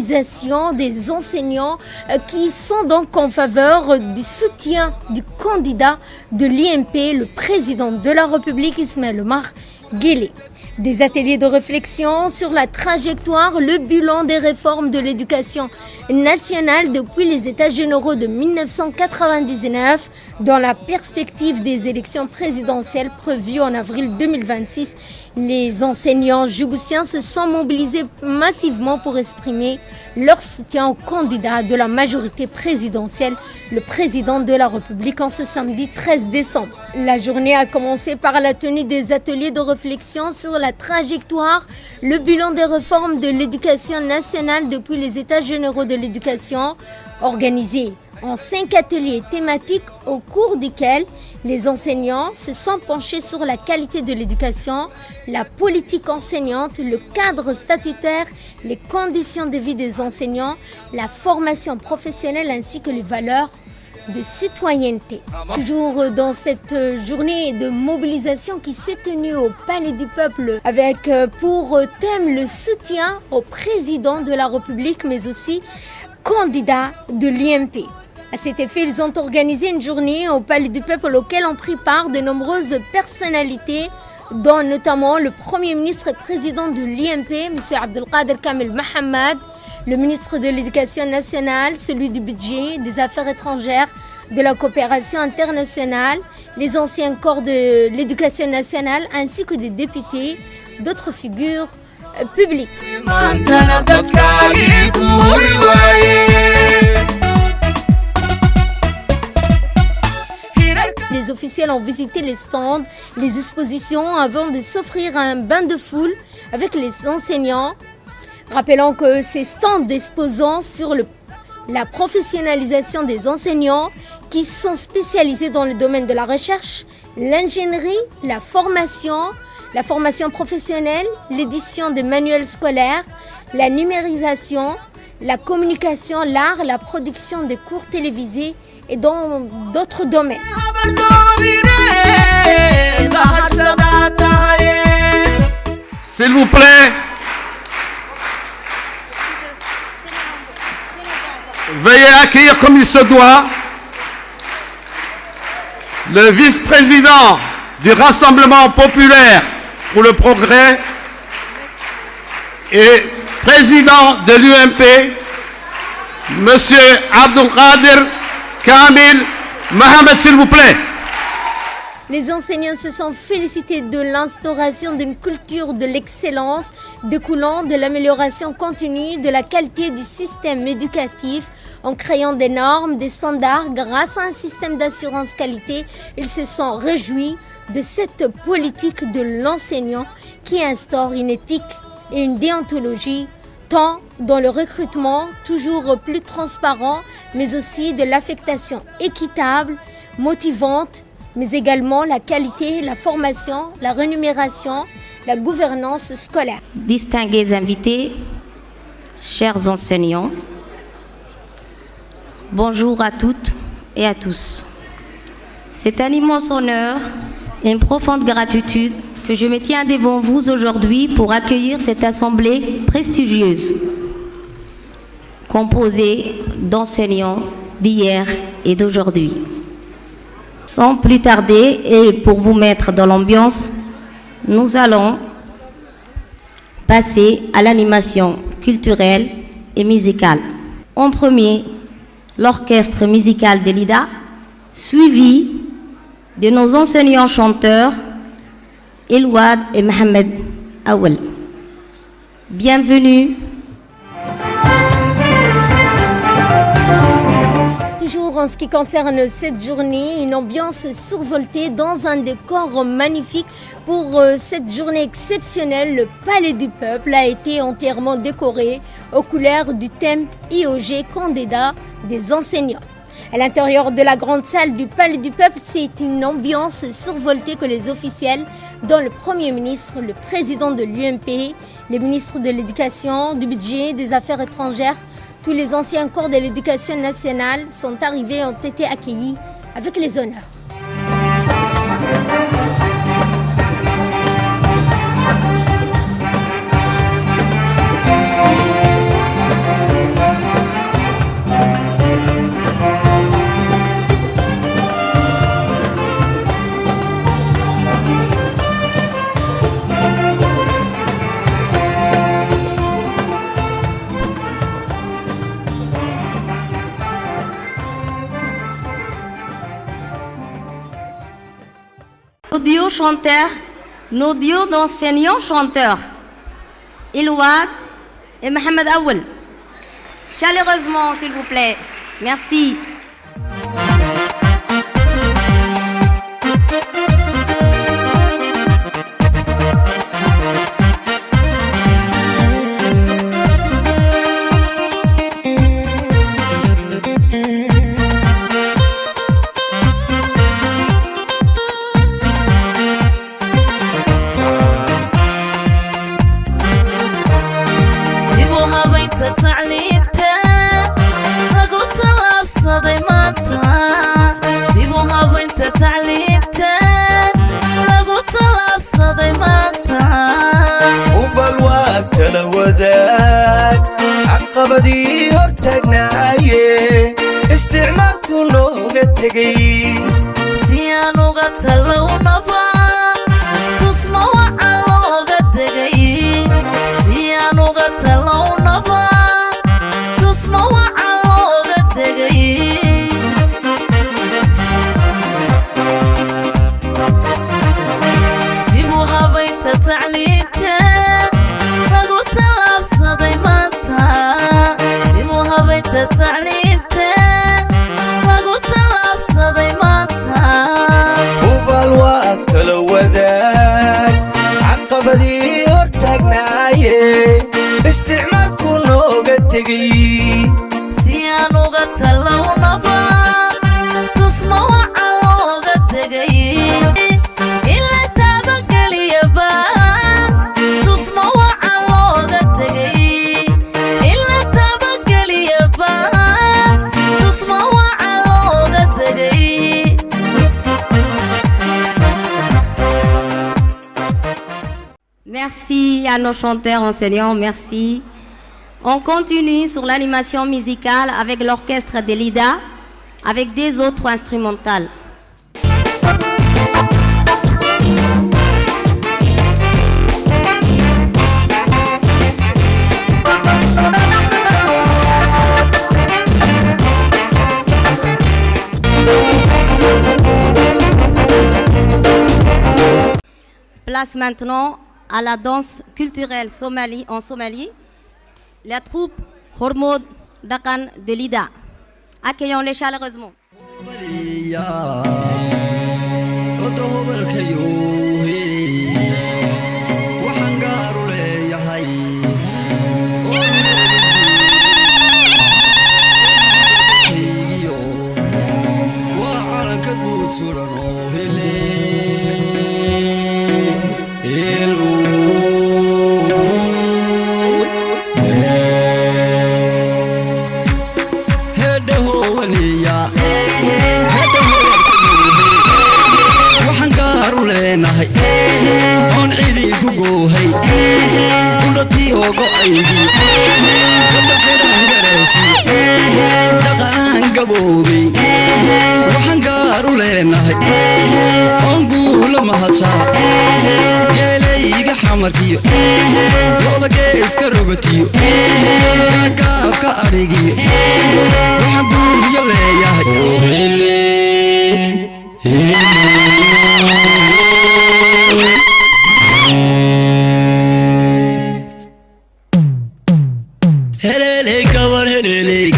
mobilisation des enseignants qui sont donc en faveur du soutien du candidat de l'UMP, le président de la République, Ismaël Omar Guelleh. Des ateliers de réflexion sur la trajectoire, le bilan des réformes de l'éducation nationale depuis les États généraux de 1999 dans la perspective des élections présidentielles prévues en avril 2026. Les enseignants djiboutiens se sont mobilisés massivement pour exprimer leur soutien au candidat de la majorité présidentielle, le président de la République, en ce samedi 13 décembre. La journée a commencé par la tenue des ateliers de réflexion sur la trajectoire, le bilan des réformes de l'éducation nationale depuis les États généraux de l'éducation, organisés en 5 ateliers thématiques au cours desquels les enseignants se sont penchés sur la qualité de l'éducation, la politique enseignante, le cadre statutaire, les conditions de vie des enseignants, la formation professionnelle ainsi que les valeurs de citoyenneté. Toujours dans cette journée de mobilisation qui s'est tenue au Palais du Peuple avec pour thème le soutien au président de la République mais aussi candidat de l'UMP. À cet effet, ils ont organisé une journée au Palais du Peuple auquel ont pris part de nombreuses personnalités, dont notamment le Premier ministre et président de l'UMP, M. Abdelkader Kamel Mohamed, le ministre de l'Éducation nationale, celui du budget, des affaires étrangères, de la coopération internationale, les anciens corps de l'Éducation nationale, ainsi que des députés, d'autres figures publiques. Les officiels ont visité les stands, les expositions avant de s'offrir un bain de foule avec les enseignants. Rappelons que ces stands exposant sur la professionnalisation des enseignants qui sont spécialisés dans le domaine de la recherche, l'ingénierie, la formation professionnelle, l'édition des manuels scolaires, la numérisation, la communication, l'art, la production de cours télévisés et dans d'autres domaines. S'il vous plaît, veuillez accueillir comme il se doit le vice-président du Rassemblement populaire pour le progrès et président de l'UMP, M. Abdelkader Kamel Mohamed, s'il vous plaît. Les enseignants se sont félicités de l'instauration d'une culture de l'excellence découlant de l'amélioration continue de la qualité du système éducatif en créant des normes, des standards grâce à un système d'assurance qualité. Ils se sont réjouis de cette politique de l'enseignant qui instaure une éthique et une déontologie tant dans le recrutement toujours plus transparent mais aussi de l'affectation équitable, motivante, mais également la qualité, la formation, la rémunération, la gouvernance scolaire. Distingués invités, chers enseignants, bonjour à toutes et à tous. C'est un immense honneur et une profonde gratitude que je me tiens devant vous aujourd'hui pour accueillir cette assemblée prestigieuse, composée d'enseignants d'hier et d'aujourd'hui. Sans plus tarder et pour vous mettre dans l'ambiance, nous allons passer à l'animation culturelle et musicale. En premier, l'orchestre musical de l'IDA, suivi de nos enseignants chanteurs Elouad et Mohamed Awel. Bienvenue. Toujours en ce qui concerne cette journée, une ambiance survoltée dans un décor magnifique. Pour cette journée exceptionnelle, le Palais du Peuple a été entièrement décoré aux couleurs du thème IOG candidat des enseignants. À l'intérieur de la grande salle du Palais du Peuple, c'est une ambiance survoltée que les officiels, dont le Premier ministre, le président de l'UMP, les ministres de l'Éducation, du Budget, des Affaires étrangères, tous les anciens corps de l'Éducation nationale sont arrivés et ont été accueillis avec les honneurs. Nos duos d'enseignants chanteurs, Ilouad et Mohamed Aoul. Chaleureusement, s'il vous plaît. Merci. عقبدي هرتقنايه استعماركو لوغا تغي سيان لوغا تلو نفا تسمع وعا لوغا تغي سيان لوغا تلو نفا تسمع وعا لوغا تغي بيبوها بيت تعليمته لغو تلابسة دايمانتا بيبوها بيت تعليمته لغو تلابسة دايمانتا وبالوقت لو وداك عقبدي هرتقنايه استعماركو لوغا تغي سيان لوغا تلو نفا تسمع وعا لوغا تغي إلا تابقلي يبا تسمع وعا لوغا تغي إلا تابقلي يبا تسمع وعا لوغا تغي Merci à nos chanteurs enseignants, merci. On continue sur l'animation musicale avec l'orchestre de l'IDA, avec des autres instrumentales. Place maintenant à la danse culturelle en Somalie, la troupe Hormod Dakan de l'IDA. Accueillons-les chaleureusement. waxaan gaar u leenahay oon guula mahadsaa jeelayga xamarkiyo looda geeska rogatiyo gaagaabka adhigiyo waxaan guuryo leeyahay heleley gabar heleley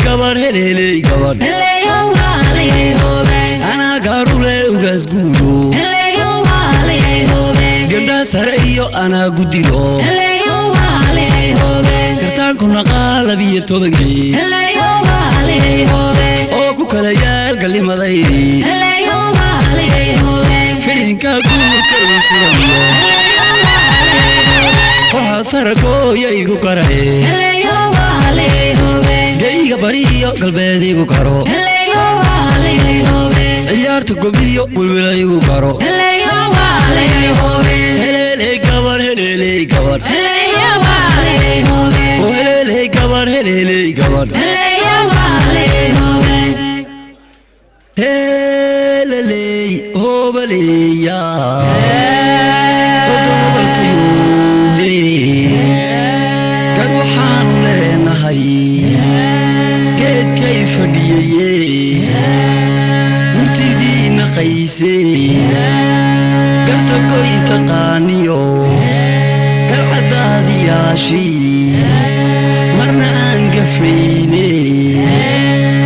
gabar heleley gabar anaa gaarule ugaas guulo gabdhaa sare iyo anaa gudilo kartaankuna qaalabiyo tobankii oo ku kala yaal gallimaday fidinka guurka uu sugamiyo waxaad faragooya igu garaye geyga bariyo galbeedigu garo ciyaarta gobiyo wilwila igu garo heleley gabar heleley gabar heleley gabar heleley gabar heleley hobaleya gad waxaan leenahay geedkay fadhiyeye shaqaysay garta goynta qaaniyo garcadaadiyaashii marna aan gafayne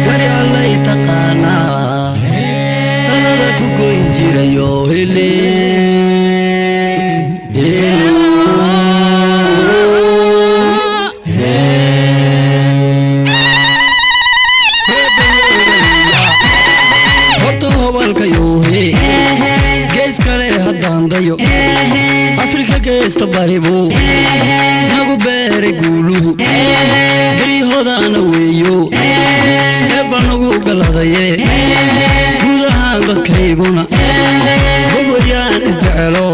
gari allay taqaanaa talada ku goyn jirayo hele baribu nagu beere guuluhu gayhodaana weeyo eebba nagu galadaye guudahaan dadkayguna gobwayaan isjecelo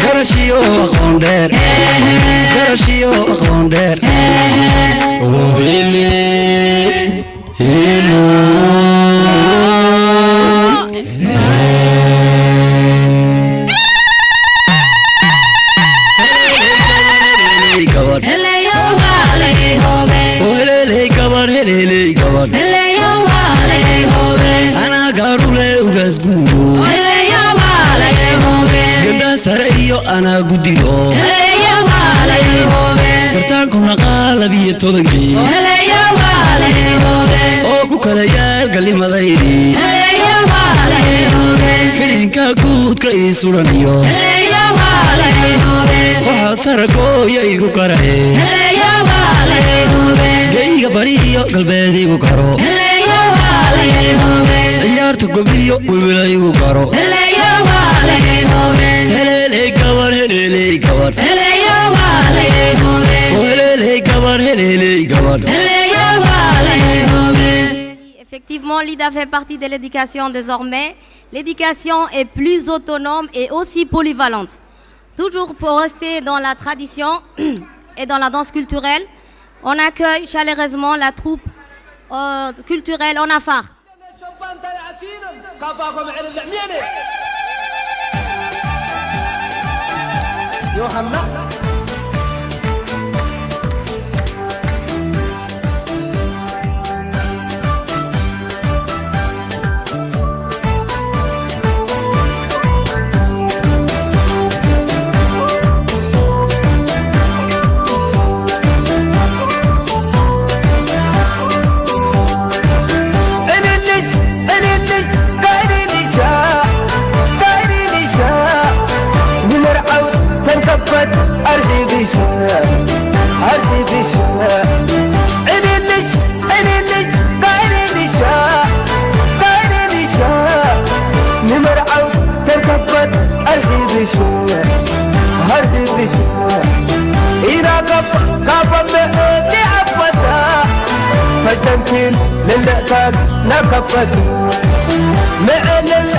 garashiyo aqoon dheer أنا قديرو برتانكم نقال بي توبنكي أوكو كلايا قلي مضايري فينكا كود كاي سورانيو وحا ثرقو يايكو كراي جايكا بريو قلبي ديكو كارو عيارتو قبليو والولايكو كارو Effectivement, l'IDA fait partie de l'éducation désormais. L'éducation est plus autonome et aussi polyvalente. Toujours pour rester dans la tradition et dans la danse culturelle, on accueille chaleureusement la troupe culturelle en Afar. يوحنا أرزي بشها إليلي قايلي لشا نمرعو تركبت أرزي بشها إذا قابا بإيدي عفتا فالتمثيل للأتاك نكبت معلل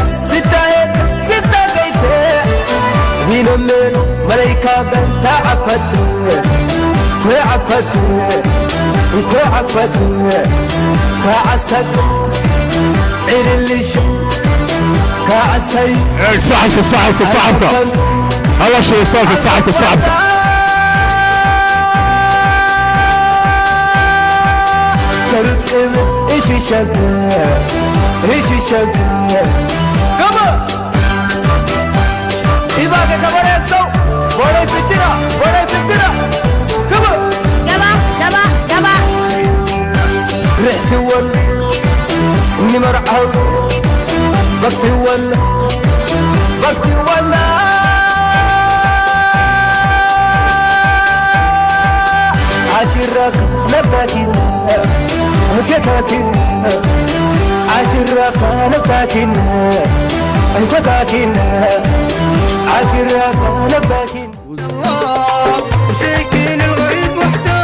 ستة بيتي هنا من ملايكا تعفت كعسد عين اللي كعسي صاحبك الله شو صاحبك كرت قيمة إيشي شبه كما إذا كبر يسو ولا يفتنا كما جبا رأسي ولا نمرعه بكتي ولا عاشرك نبتاكين عاشرك نبتاكين عاشرك نبتاكين الله مسكين الغريب وحده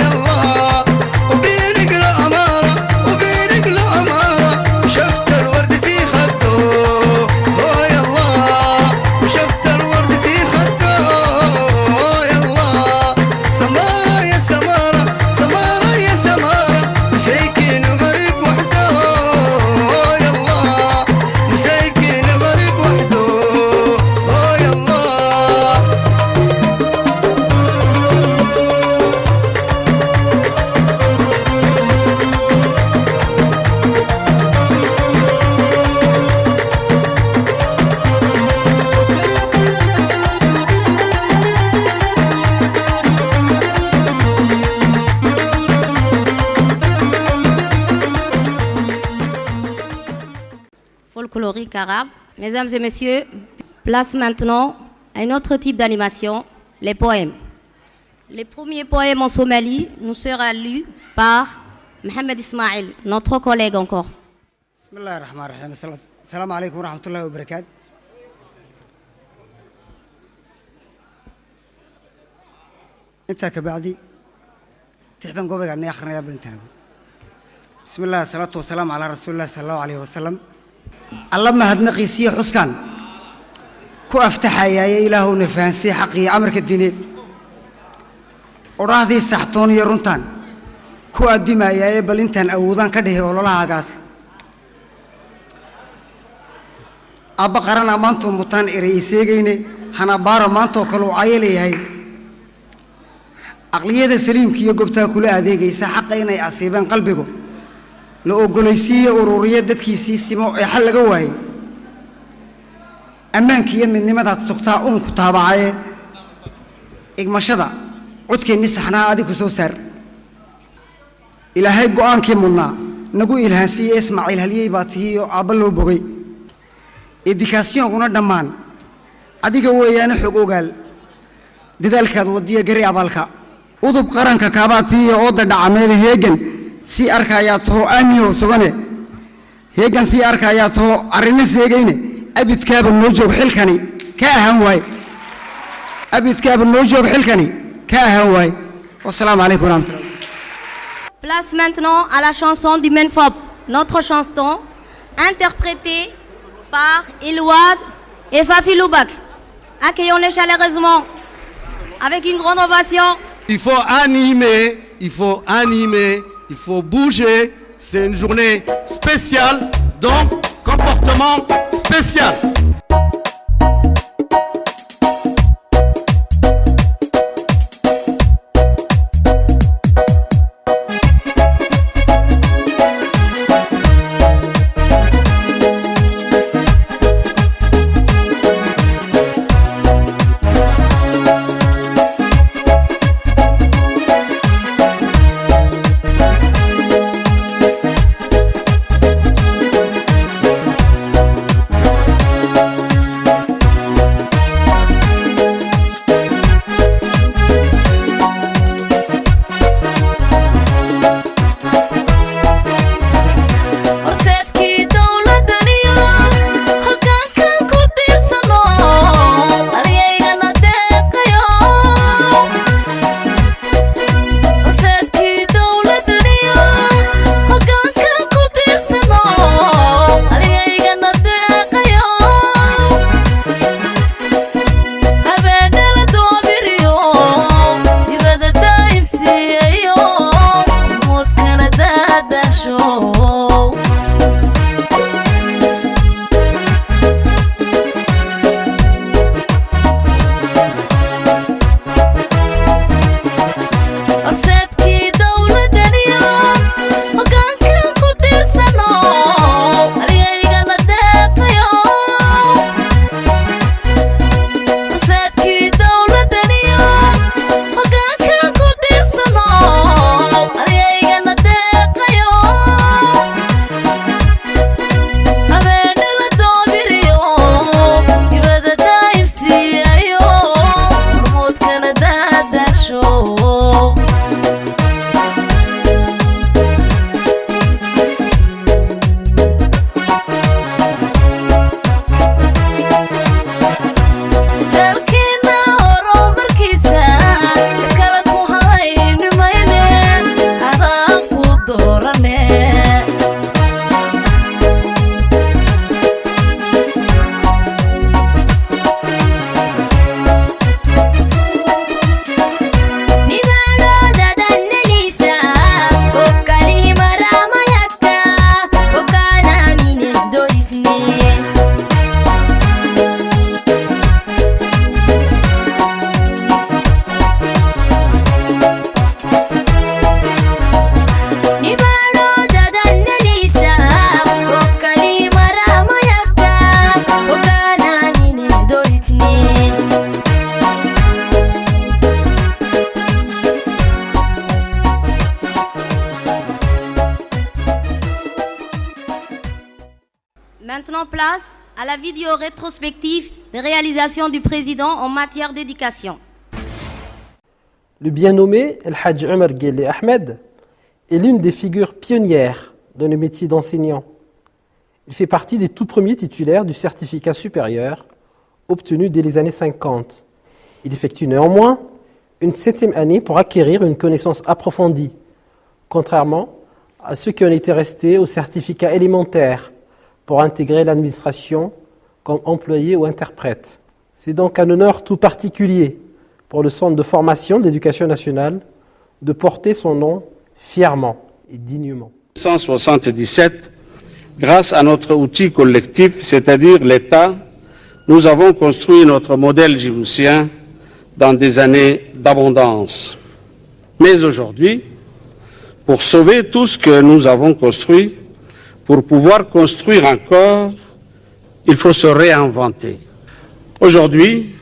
يا الله وبينك الأمارة شفت الورد في خده يا الله وشفت الورد في خده يا الله سمارة يا سمارة مسكين الغريب وحده يا الله مسكين الغريب وحده يا الله folklorique arabe. Mesdames et messieurs, place maintenant un autre type d'animation, les poèmes. Les premiers poèmes en Somalie nous sera lus par Mohamed Ismail, notre collègue encore. Bismillahirrahmanirrahim. Assalamu alaikum wa rahmatullahi wa barakatuh. intaa ka bacdi tixdan gobayga ne akhrinayaa bintana bismillah salatu wassalamu ala rasulillah sallallahu alayhi wasallam alla mahadnaqiisiyo xuskan ku aftaxayay ilaahuna fahansi xaqii amarka diineed orahdii saxtoon iyo runtan ku adimayay bal intaan awoodaan ka dhahay ololahaagaas abba qarana maantu mutaan ereyseegayne hana baara maanto kale uu ayeleeyahay aqliyada saliimka iyo gobtaa kula adeegaysa xaq inay asiibeen qalbigu la ogolaysiiyo ururiye dadkiisii simo ee xal laga waayay ammaanka iyo midnimadaad sugtaa ku taabacaye igmashada codkeenni saxnaa adigu soo saar ilaahay go'aankii mudnaa nagu ilhaansiiyey ismaaciil haliyey baa tihiyo aabba loo bogay edikaasiyoonkuna dhammaan adiga weeyaane xog ogaal dadaalkaad wadiya gari abaalka udub qaranka kaabaatiiyo ooda dhacameeda heegan sii arkayaa taho aamiyo sugane heegan sii arkayaa taho arrimo seegayne abidkaaba noo joog xilkani ka ahaan waay abidkaaba noo joog xilkani ka ahaan waay wassalaamu calaykum warahmatullahi. Place maintenant à la chanson du Menfob, notre chanson interprétée par Ilouad et Fafi Loubak. Accueillons-les chaleureusement avec une grande ovation. Il faut animer, il faut animer, il faut bouger. C'est une journée spéciale, donc comportement spécial. Maintenant, place à la vidéo rétrospective des réalisations du président en matière d'éducation. Le bien nommé El Hadj Omar Guelleh Ahmed est l'une des figures pionnières dans le métier d'enseignant. Il fait partie des tout premiers titulaires du certificat supérieur obtenu dès les années 50. Il effectue néanmoins une 7e année pour acquérir une connaissance approfondie, contrairement à ceux qui en étaient restés au certificat élémentaire pour intégrer l'administration comme employé ou interprète. C'est donc un honneur tout particulier pour le Centre de formation de l'éducation nationale de porter son nom fièrement et dignement. 1977, grâce à notre outil collectif, c'est-à-dire l'État, nous avons construit notre modèle djiboutien dans des années d'abondance. Mais aujourd'hui, pour sauver tout ce que nous avons construit, pour pouvoir construire encore, il faut se réinventer. Aujourd'hui,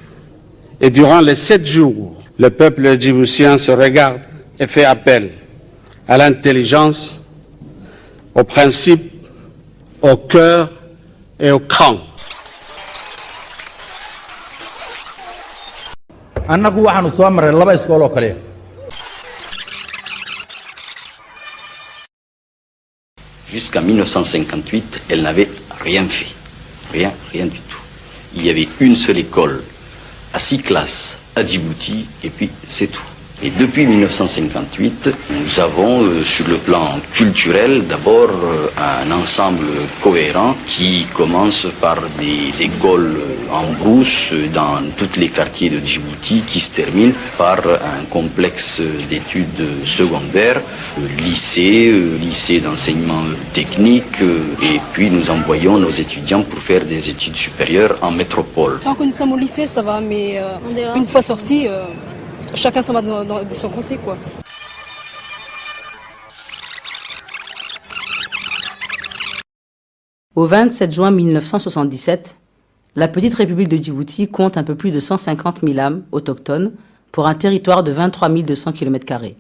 et durant les 7 jours, le peuple djiboutien se regarde et fait appel à l'intelligence, au principe, au cœur et au cran. annagu waxaanu soo maray 2 iskool oo kale. Jusqu'en 1958, elle n'avait rien fait. Rien du tout. Il y avait une seule école à 6 classes à Djibouti et puis c'est tout. Et depuis 1958, nous avons sur le plan culturel d'abord un ensemble cohérent qui commence par des écoles en brousse dans tous les quartiers de Djibouti qui se termine par un complexe d'études secondaires, lycée d'enseignement technique et puis nous envoyons nos étudiants pour faire des études supérieures en métropole. Tant que nous sommes au lycée, ça va, mais une fois sortis, chacun s'en va de son côté, quoi. Au 27 juin 1977, la petite République de Djibouti compte un peu plus de 150 000 âmes autochtones pour un territoire de 23 200 km².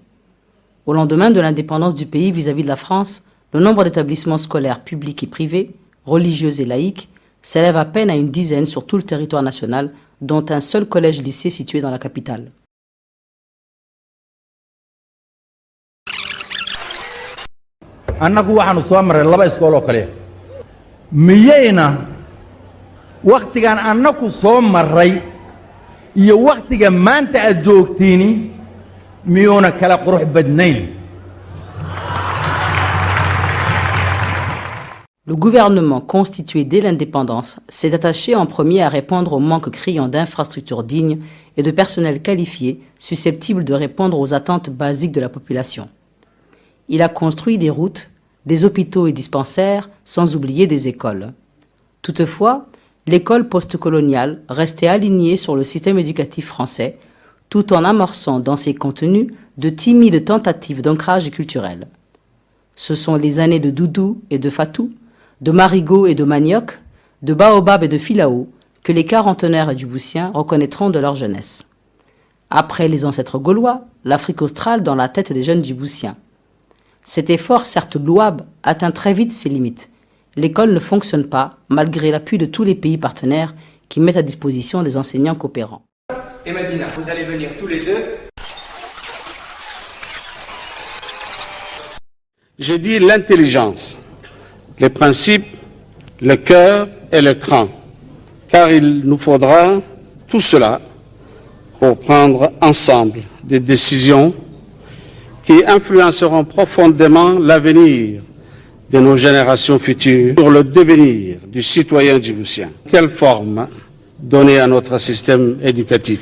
Au lendemain de l'indépendance du pays vis-à-vis de la France, le nombre d'établissements scolaires publics et privés, religieux et laïques, s'élève à peine à une dizaine sur tout le territoire national, dont un seul collège-lycée situé dans la capitale. annagu waxaanu soo maray 2 iskool oo kale. miyayna wakhtigan annagu soo maray iyo wakhtiga maanta aad joogtiini miyuuna kala qurux badnayn? Le gouvernement constitué dès l'indépendance s'est attaché en premier à répondre au manque criant d'infrastructures dignes et de personnel qualifié susceptible de répondre aux attentes basiques de la population. Il a construit des routes, des hôpitaux et dispensaires, sans oublier des écoles. Toutefois, l'école postcoloniale restait alignée sur le système éducatif français, tout en amorçant dans ses contenus de timides tentatives d'ancrage culturel. Ce sont les années de Doudou et de Fatou, de Marigot et de Manioc, de Baobab et de Filao que les quarantenaires djiboutiens reconnaîtront de leur jeunesse. Après les ancêtres gaulois, l'Afrique australe dans la tête des jeunes djiboutiens. Cet effort, certes louable, atteint très vite ses limites. L'école ne fonctionne pas, malgré l'appui de tous les pays partenaires qui mettent à disposition des enseignants coopérants. Et Madina, vous allez venir tous les deux. J'ai dit l'intelligence, les principes, le cœur et le cran, car il nous faudra tout cela pour prendre ensemble des décisions qui influenceront profondément l'avenir de nos générations futures sur le devenir du citoyen djiboutien. Quelle forme donner à notre système éducatif?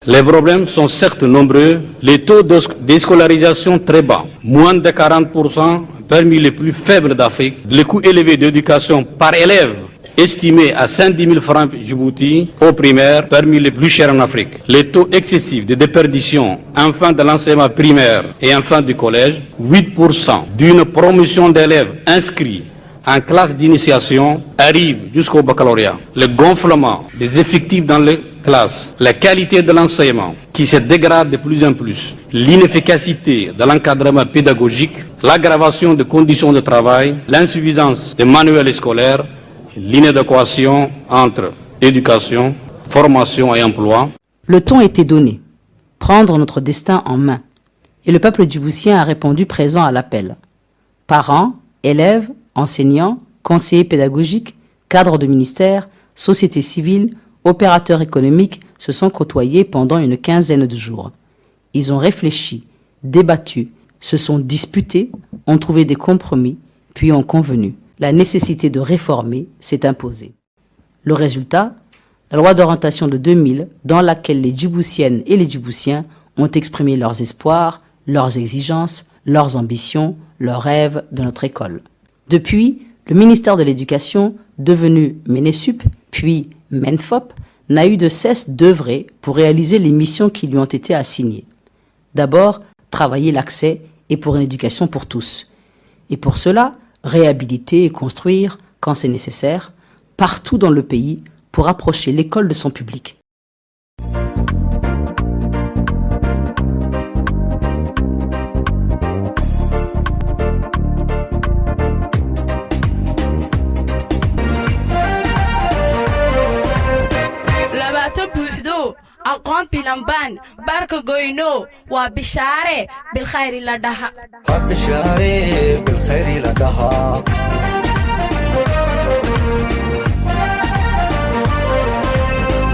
Les problèmes sont certes nombreux, les taux de déscolarisation très bas, moins de 40% parmi les plus faibles d'Afrique, les coûts élevés d'éducation par élève estimé à 110 000 francs Djibouti au primaire, parmi les plus chers en Afrique. Les taux excessifs de déperdition en fin de l'enseignement primaire et en fin du collège, 8% d'une promotion d'élèves inscrits en classe d'initiation arrive jusqu'au baccalauréat. Le gonflement des effectifs dans les classe, la qualité de l'enseignement qui se dégrade de plus en plus, l'inefficacité de l'encadrement pédagogique, l'aggravation des conditions de travail, l'insuffisance des manuels scolaires, l'inadéquation entre éducation, formation et emploi. Le ton était donné. Prendre notre destin en main. Et le peuple djiboutien a répondu présent à l'appel. Parents, élèves, enseignants, conseillers pédagogiques, cadres de ministère, société civile, opérateurs économiques se sont côtoyés pendant une quinzaine de jours. Ils ont réfléchi, débattu, se sont disputés, ont trouvé des compromis, puis ont convenu. La nécessité de réformer s'est imposée. Le résultat, la loi d'orientation de 2000, dans laquelle les Djiboutiennes et les Djiboutiens ont exprimé leurs espoirs, leurs exigences, leurs ambitions, leurs rêves de notre école. Depuis, le ministère de l'Éducation, devenu MENESUP, puis MENFOP, n'a eu de cesse d'œuvrer pour réaliser les missions qui lui ont été assignées. D'abord, travailler l'accès et pour une éducation pour tous. Et pour cela, réhabiliter et construire, quand c'est nécessaire, partout dans le pays pour approcher l'école de son public. aqoon bilanbaan baarka goyno waa bishaare bilkhayri la dhaha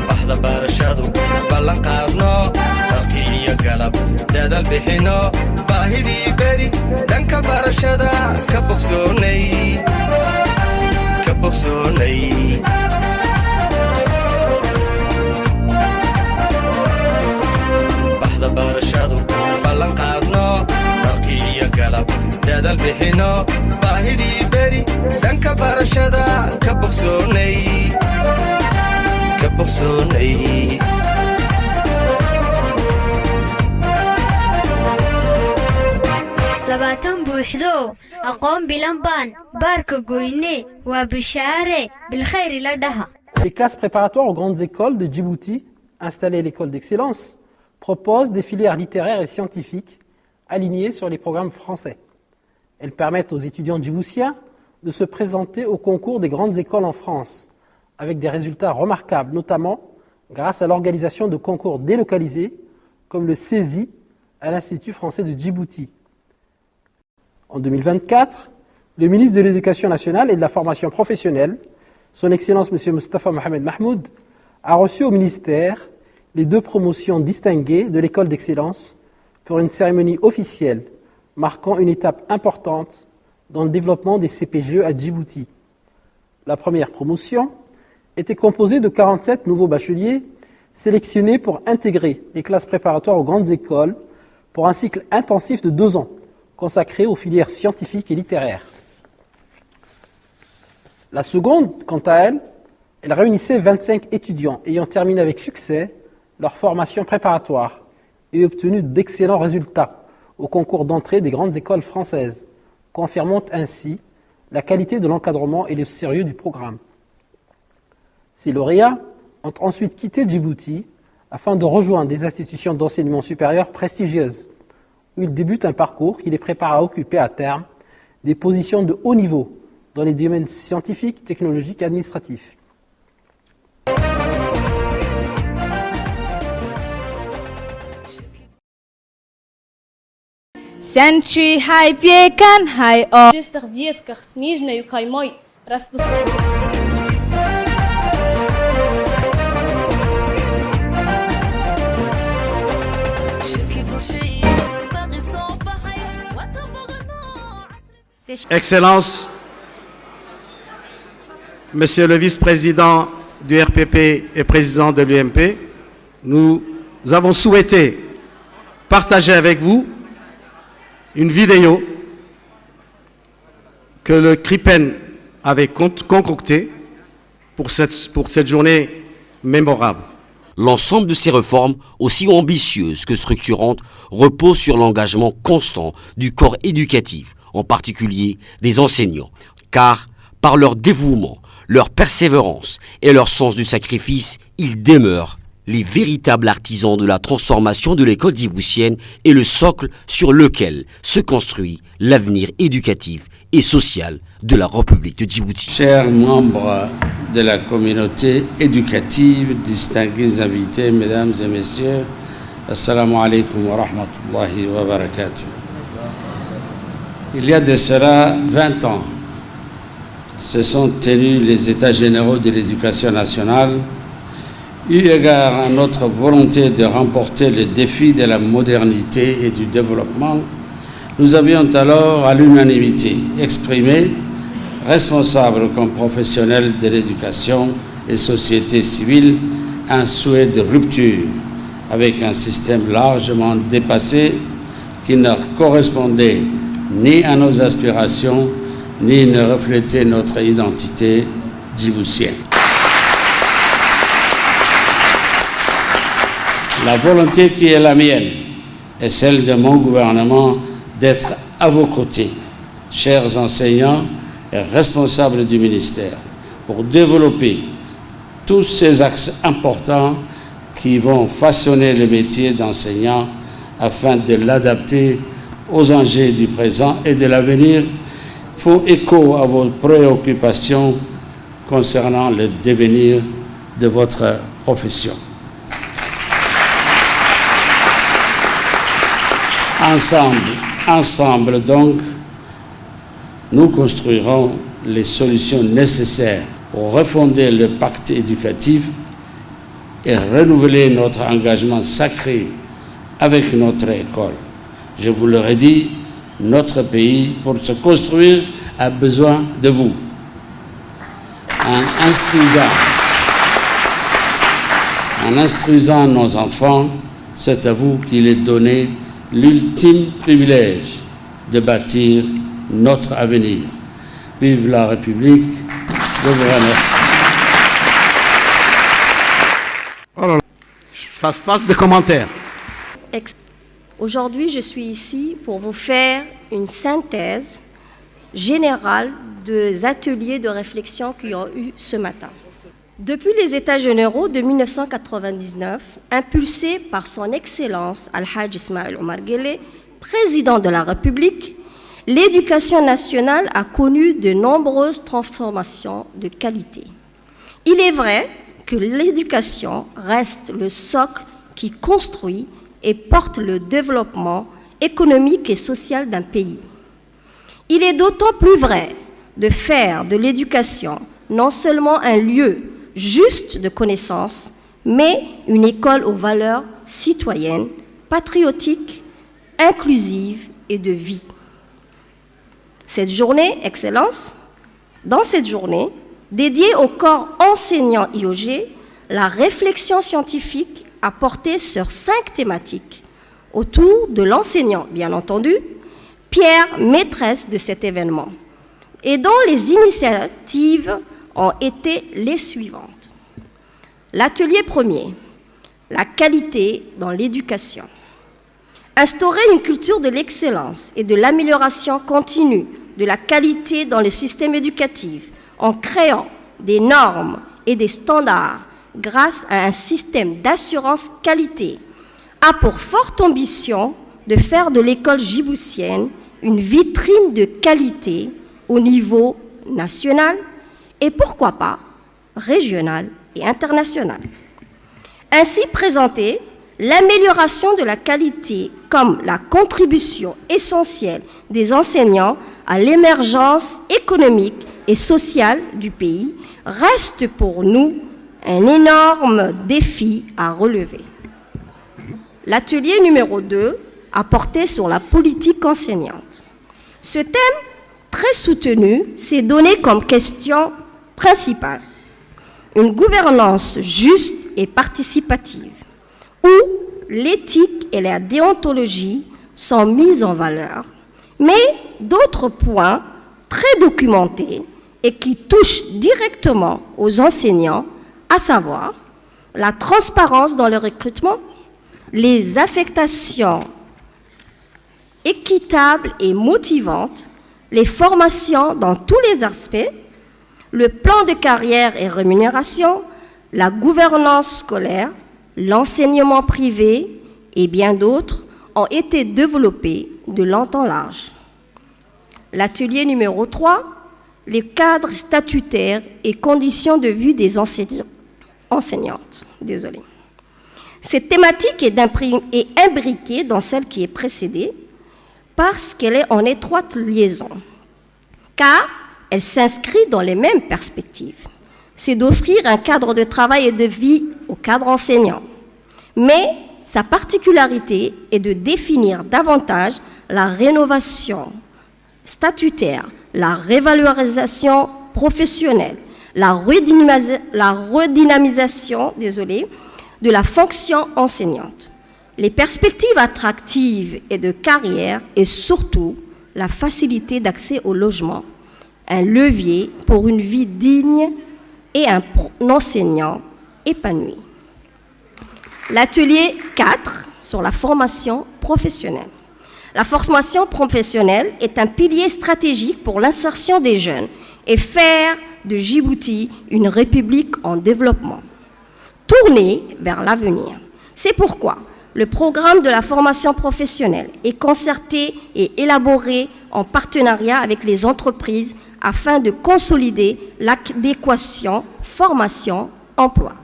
baxda barashadu ballan qaadno dalkii iyo galab dadal bixino baahidii beri dhanka barashada ka bogsoonay barashadu ballan qaadno dalkii iyo galab dadal bixino baahidii beri dhanka barashada ka bogsoonay labaatan buuxdo aqoon bilan baan baarka goyne waa bishaare bilkhayri la dhaha. Les classes préparatoires aux grandes écoles de Djibouti, installées à l'école d'excellence, proposent des filières littéraires et scientifiques alignées sur les programmes français. Elles permettent aux étudiants djiboutiens de se présenter au concours des grandes écoles en France, avec des résultats remarquables, notamment grâce à l'organisation de concours délocalisés, comme le CESI à l'Institut français de Djibouti. En 2024, le ministre de l'Éducation nationale et de la formation professionnelle, son Excellence M. Moustapha Mohamed Mahmoud, a reçu au ministère les 2 promotions distinguées de l'école d'excellence pour une cérémonie officielle marquant une étape importante dans le développement des CPGE à Djibouti. La première promotion était composée de 47 nouveaux bacheliers sélectionnés pour intégrer les classes préparatoires aux grandes écoles pour un cycle intensif de 2 ans consacré aux filières scientifiques et littéraires. La seconde, quant à elle, elle réunissait 25 étudiants ayant terminé avec succès leur formation préparatoire et obtenu d'excellents résultats au concours d'entrée des grandes écoles françaises, confirmant ainsi la qualité de l'encadrement et le sérieux du programme. Ces lauréats ont ensuite quitté Djibouti afin de rejoindre des institutions d'enseignement supérieur prestigieuses, où ils débutent un parcours qui les prépare à occuper à terme des positions de haut niveau dans les domaines scientifiques, technologiques et administratifs. Century High Piekan High O. Register Viet Karsnijne Yukaimoy Raspus. Excellences, Monsieur le vice-président du RPP et président de l'UMP, nous avons souhaité partager avec vous une vidéo que le CRIPEN avait concoctée pour cette journée mémorable. L'ensemble de ces réformes, aussi ambitieuses que structurantes, reposent sur l'engagement constant du corps éducatif, en particulier des enseignants, car par leur dévouement, leur persévérance et leur sens du sacrifice, ils demeurent les véritables artisans de la transformation de l'école djiboutienne et le socle sur lequel se construit l'avenir éducatif et social de la République de Djibouti. Chers membres de la communauté éducative, distingués invités, mesdames et messieurs, assalamu alaikum wa rahmatullahi wa barakatuh. Il y a de cela 20 ans, se sont tenus les États généraux de l'éducation nationale, eu égard à notre volonté de remporter le défi de la modernité et du développement. Nous avions alors à l'unanimité exprimé, responsables comme professionnels de l'éducation et société civile, un souhait de rupture avec un système largement dépassé qui ne correspondait ni à nos aspirations, ni ne reflétait notre identité djiboutienne. La volonté qui est la mienne et celle de mon gouvernement d'être à vos côtés, chers enseignants et responsables du ministère, pour développer tous ces axes importants qui vont façonner le métier d'enseignant afin de l'adapter aux enjeux du présent et de l'avenir, font écho à vos préoccupations concernant le devenir de votre profession. Ensemble donc, nous construirons les solutions nécessaires pour refonder le pacte éducatif et renouveler notre engagement sacré avec notre école. Je vous le redis, notre pays, pour se construire, a besoin de vous. En instruisant nos enfants, c'est à vous qu'il est donné l'ultime privilège de bâtir notre avenir. Vive la République, je vous remercie. Alors, ça se passe de commentaires. Aujourd'hui, je suis ici pour vous faire une synthèse générale des ateliers de réflexion qui ont eu ce matin. Depuis les États généraux de 1999, impulsés par son Excellence Al-Hajj Ismaël Omar Guelleh, président de la République, l'éducation nationale a connu de nombreuses transformations de qualité. Il est vrai que l'éducation reste le socle qui construit et porte le développement économique et social d'un pays. Il est d'autant plus vrai de faire de l'éducation non seulement un lieu juste de connaissance, mais une école aux valeurs citoyennes, patriotiques, inclusives et de vie. Cette journée, Excellence, dans cette journée, dédiée au corps enseignant IOG, la réflexion scientifique a porté sur 5 thématiques autour de l'enseignant, bien entendu, pierre maîtresse de cet événement, et dont les initiatives ont été les suivantes. L'atelier premier, la qualité dans l'éducation. Instaurer une culture de l'excellence et de l'amélioration continue de la qualité dans le système éducatif en créant des normes et des standards grâce à un système d'assurance qualité a pour forte ambition de faire de l'école djiboutienne une vitrine de qualité au niveau national et pourquoi pas régional et international. Ainsi présenter l'amélioration de la qualité comme la contribution essentielle des enseignants à l'émergence économique et sociale du pays reste pour nous un énorme défi à relever. L'atelier numéro 2 a porté sur la politique enseignante. Ce thème très soutenu s'est donné comme question principale une gouvernance juste et participative, où l'éthique et la déontologie sont mises en valeur, mais d'autres points très documentés et qui touchent directement aux enseignants, à savoir la transparence dans le recrutement, les affectations équitables et motivantes, les formations dans tous les aspects, le plan de carrière et rémunération, la gouvernance scolaire, l'enseignement privé et bien d'autres ont été développés de long en large. L'atelier numéro 3, les cadres statutaires et conditions de vie des enseignantes. Désolée. Cette thématique est imbriquée dans celle qui est précédée parce qu'elle est en étroite liaison, car elle s'inscrit dans les mêmes perspectives. C'est d'offrir un cadre de travail et de vie au cadre enseignant. Mais sa particularité est de définir davantage la rénovation statutaire, la révalorisation professionnelle, la redynamisation de la fonction enseignante, les perspectives attractives et de carrière et surtout la facilité d'accès au logement, un levier pour une vie digne et un enseignant épanoui. L'atelier 4 sur la formation professionnelle. La formation professionnelle est un pilier stratégique pour l'insertion des jeunes et faire de Djibouti une république en développement, tournée vers l'avenir. C'est pourquoi le programme de la formation professionnelle est concerté et élaboré en partenariat avec les entreprises afin de consolider l'adéquation formation-emploi.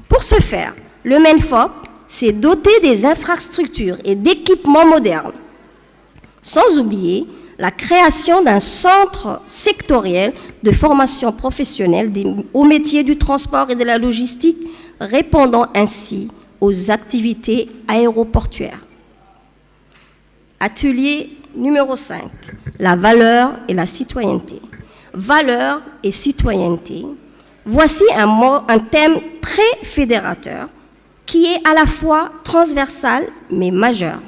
Pour ce faire, le MENFOP s'est doté des infrastructures et d'équipements modernes, sans oublier la création d'un centre sectoriel de formation professionnelle aux métiers du transport et de la logistique, répondant ainsi aux activités aéroportuaires. Atelier numéro 5, la valeur et la citoyenneté. Valeur et citoyenneté, voici un thème très fédérateur qui est à la fois transversal mais majeur,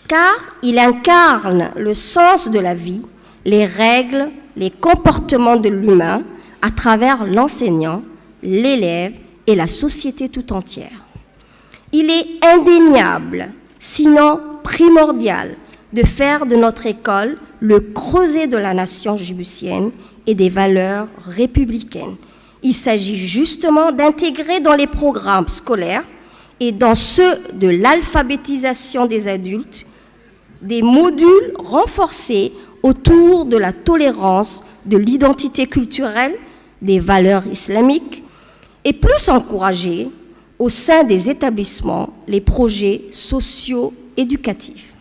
car il incarne le sens de la vie, les règles, les comportements de l'humain à travers l'enseignant, l'élève et la société tout entière. Il est indéniable, sinon primordial, de faire de notre école le creuset de la nation djiboutienne et des valeurs républicaines. Il s'agit justement d'intégrer dans les programmes scolaires et dans ceux de l'alphabétisation des adultes des modules renforcés autour de la tolérance, de l'identité culturelle, des valeurs islamiques et plus encourager au sein des établissements les projets socio-éducatifs.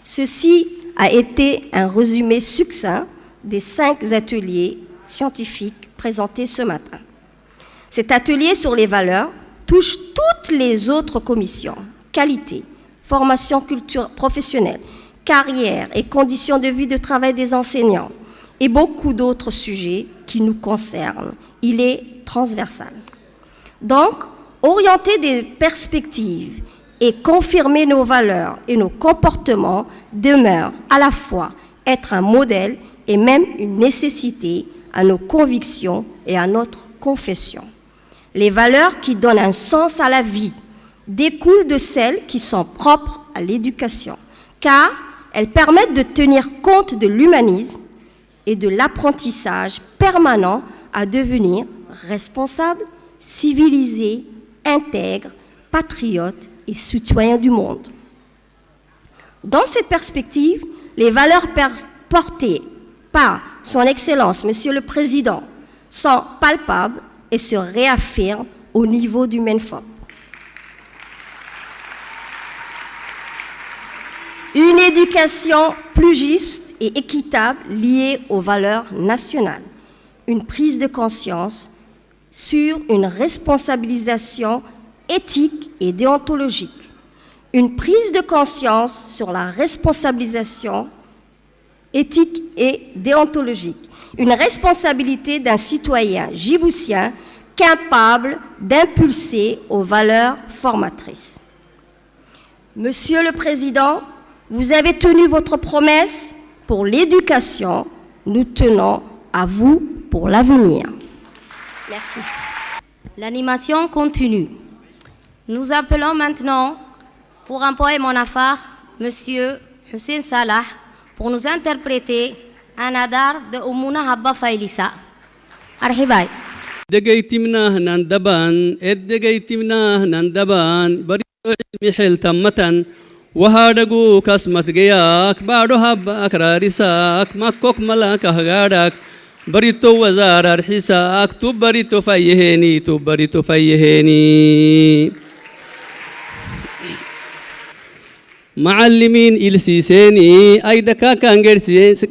Ceci a été un résumé succinct des 5 ateliers scientifiques présentés ce matin. Cet atelier sur les valeurs touche toutes les autres commissions, qualité, formation culture professionnelle, carrière et conditions de vie de travail des enseignants et beaucoup d'autres sujets qui nous concernent. Il est transversal. Donc, orienter des perspectives et confirmer nos valeurs et nos comportements demeure à la fois être un modèle et même une nécessité à nos convictions et à notre confession. Les valeurs qui donnent un sens à la vie découlent de celles qui sont propres à l'éducation, car elles permettent de tenir compte de l'humanisme et de l'apprentissage permanent à devenir responsable, civilisé, intègre, patriote et citoyen du monde. Dans cette perspective, les valeurs portées par son Excellence, Monsieur le Président, sont palpables et se réaffirment au niveau du MENFOP. Une éducation plus juste et équitable liée aux valeurs nationales. Une prise de conscience sur une responsabilisation éthique et déontologique. Une prise de conscience sur la responsabilisation éthique et déontologique. Une responsabilité d'un citoyen djiboutien capable d'impulser aux valeurs formatrices. Monsieur le Président, vous avez tenu votre promesse pour l'éducation. Nous tenons à vous pour l'avenir. Merci. L'animation continue. Nous appelons maintenant, pour un poème en afar, Monsieur Hussein Salah, pour nous interpréter un adar de Oumouna Habba Failissa. Arhibaï. دقيتمناه نندبان ادقيتمناه نندبان بريتو علمي حيل تمتن وهادقو كسمت جياك بارو هب أكرارساك مكوك ملاك هغادك بريتو وزار الحساك تبريتو فيهني تبريتو فيهني معلمين إلسيسيني أيدكا كان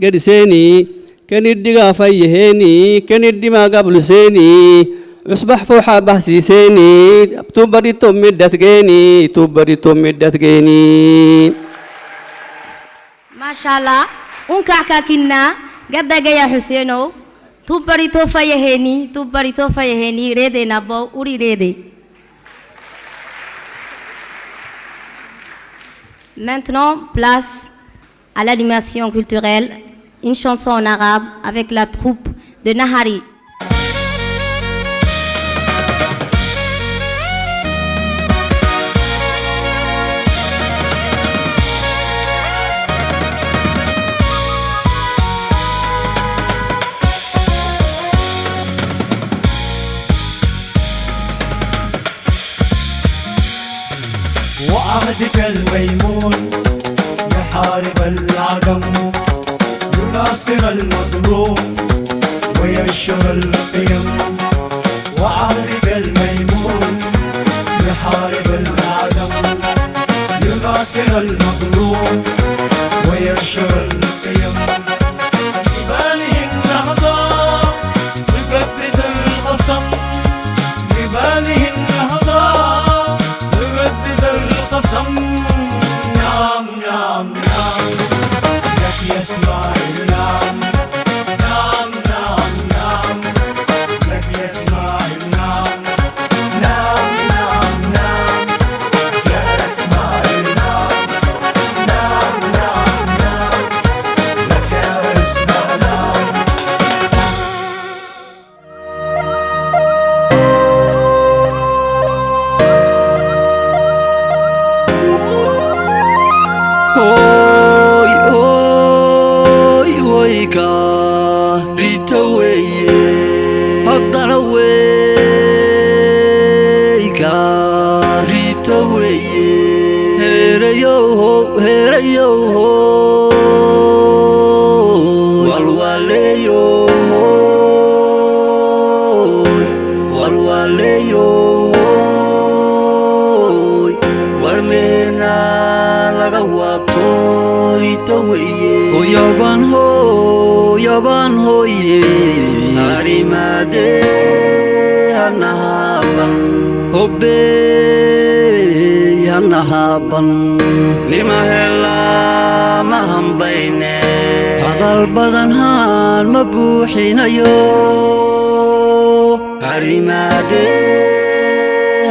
قرسيني كان الدقا فيهني كان الدما قبل سيني أصبح فوحة بحسيسيني تبريتو مدت جيني تبريتو مدت جيني ما شاء الله أنكا كنا قد يا حسينو تبريتو فيهني ريدي نبو أوري ريدي. Maintenant, place à l'animation culturelle, une chanson en arabe avec la troupe de Nahari. وعهدك الميمون يحارب العدم يناصر المظلوم وينشر القيم وعهدك الميمون يحارب العدم يناصر المظلوم وينشر القيم بباله النهضة يجدد القسم بباله النهضة القسم نعم نعم نعم لك يسمع النعم نعم نعم نعم لك يسمع النعم نعم نعم نعم لك يسمع النعم نعم نعم نعم لك يسمع نعم yaban hoye harimade hanahaban hobbe hanahaban lima hela mahambayne hadal badan han mabuuxinayo harimade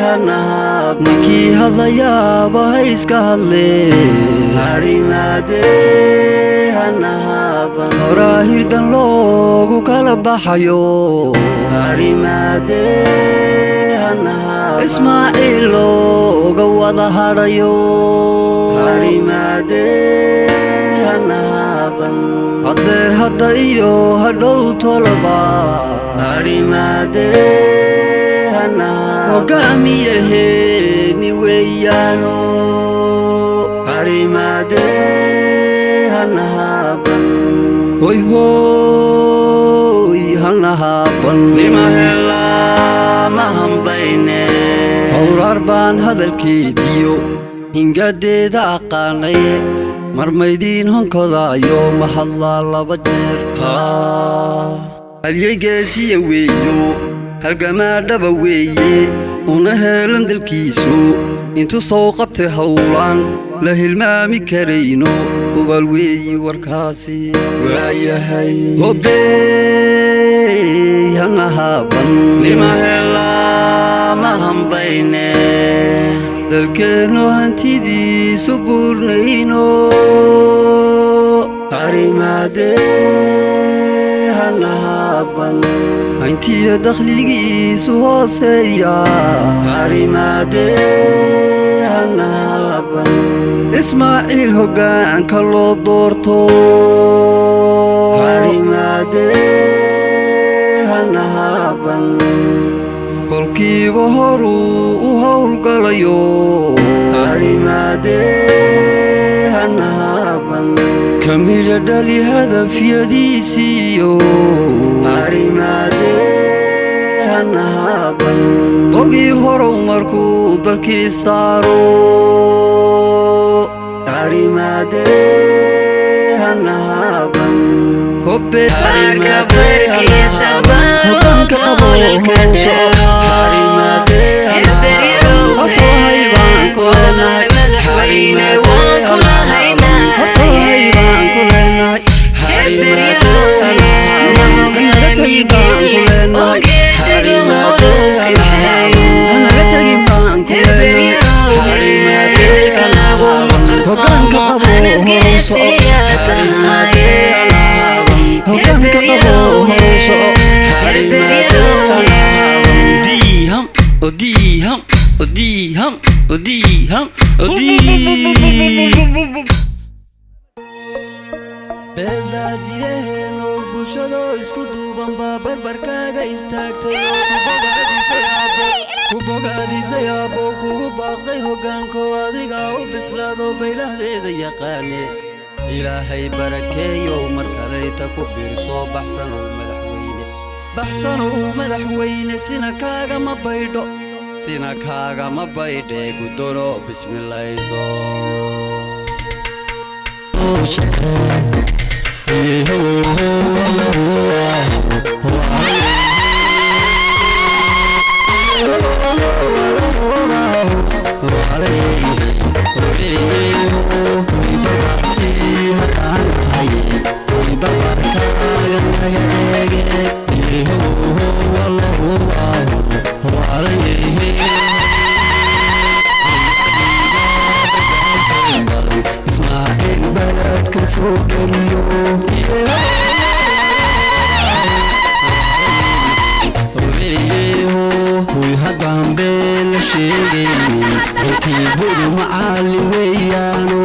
hanahab ninkii hadlayaaba ha iska hadle harimade horaa hirdan loogu kala baxayo harimade ismaaciil looga wada hadhayo harimade haddeer hadda iyo hadhow tolaba harimade hogaamiyaheeni weeyaano harimade hoy hoy hanahaban lima hela mahambayne howrar baan hadalkeediyo hingadeeda aqaanaye marmaydiin honkodaayo mahadlaa laba jeer halyaygeesiya weeyo halgamaa dhaba weeye una heelan dalkiisu intuu soo qabtay howlaan la hilmaami karayno ubal weeyi warkaasi waayahay hobey hanahaban lima hela mahambayne dalkeenno hantidiisu buurnayno harimade hanahaban hantiya dakhligiisu hooseeya harimade hanahaban ismaaciil hoggaanka loo doorto harimade hanahaban waliba horuu u howlgalayo arrimaadee hanaaban ka midha dhali hadafyadiisiiyo arrimaadee hanaaban ogii horow markuu dalkii saaro arrimaadee hanaaban Barka barkiisa baroda holka dheero Heberirow Odahay madaxweyne waan kula haynaa Heberirow Namogaamigeen Ogeedhaga horow kaxeeyo Heberirow Filka laguma qarsoomo Hargeysiyaa tahay beeldaajiyaheenno bulshado isku duuban baa barbarkaaga istaagtay ku bogaadisay aabbow kugu baaqday hoggaankow adigaa u bislaado baylahdeeda yaqaane ilaahay barakeeyow mar kalayta ku biirso baxsanow madaxweyne sina kaagama baydhe guddono bismilayso Ismaa'il baladkan soo geliyo huy haddaan been la sheegaynin runtii budu macallin weeyaano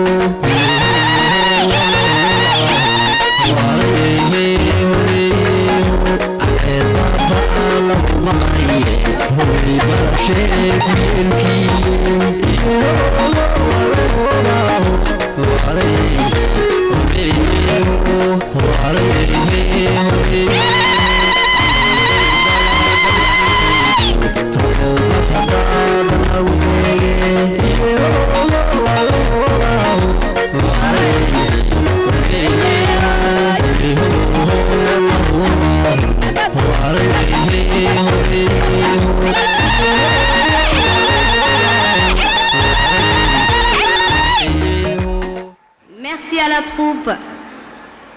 Merci à la troupe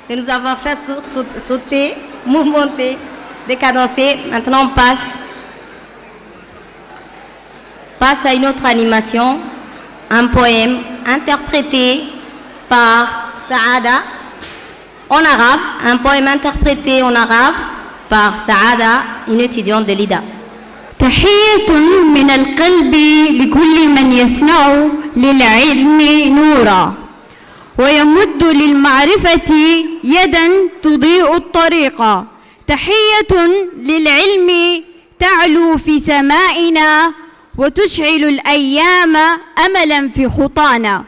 que nous avons fait sauter, mouvementer, décadencer. Maintenant, on passe à une autre animation, un poème interprété par Saada en arabe, un poème interprété en arabe par Saada, une étudiante de l'IDA. تحية من القلب لكل من يصنع للعلم نورا ويمد للمعرفة يدا تضيء الطريق. تحية للعلم تعلو في سمائنا وتشعل الأيام أملا في خطانا.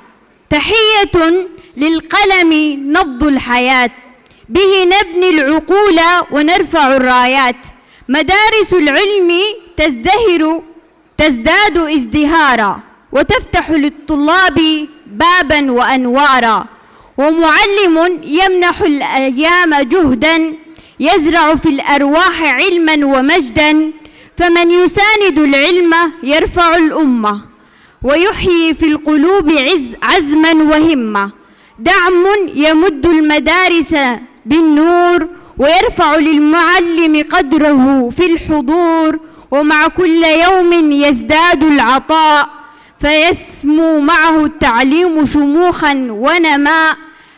تحية للقلم نبض الحياة به نبني العقول ونرفع الرايات. مدارس العلم تزداد ازدهارا وتفتح للطلاب بابا وأنوارا. ومعلم يمنح الأيام جهدا يزرع في الأرواح علما ومجدا. فمن يساند العلم يرفع الأمة ويحيي في القلوب عزما وهمة. دعم يمد المدارس بالنور ويرفع للمعلم قدره في الحضور. ومع كل يوم يزداد العطاء فيسمو معه التعليم شموخا ونماء.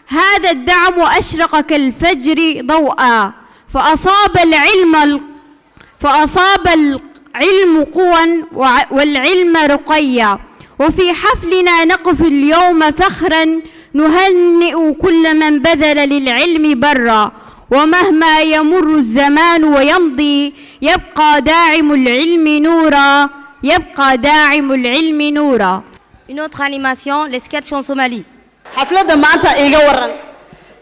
هذا الدعم أشرق كالفجر ضوءا فأصاب العلم قوى والعلم رقيا. وفي حفلنا نقف اليوم فخرا نهنئ كل من بذل للعلم برا. ومهما يمر الزمان ويمضي يبقى داعم العلم نورا يبقى داعم العلم نورا. Une autre animation, les sketchs en Somalie. xafladda maanta iga waran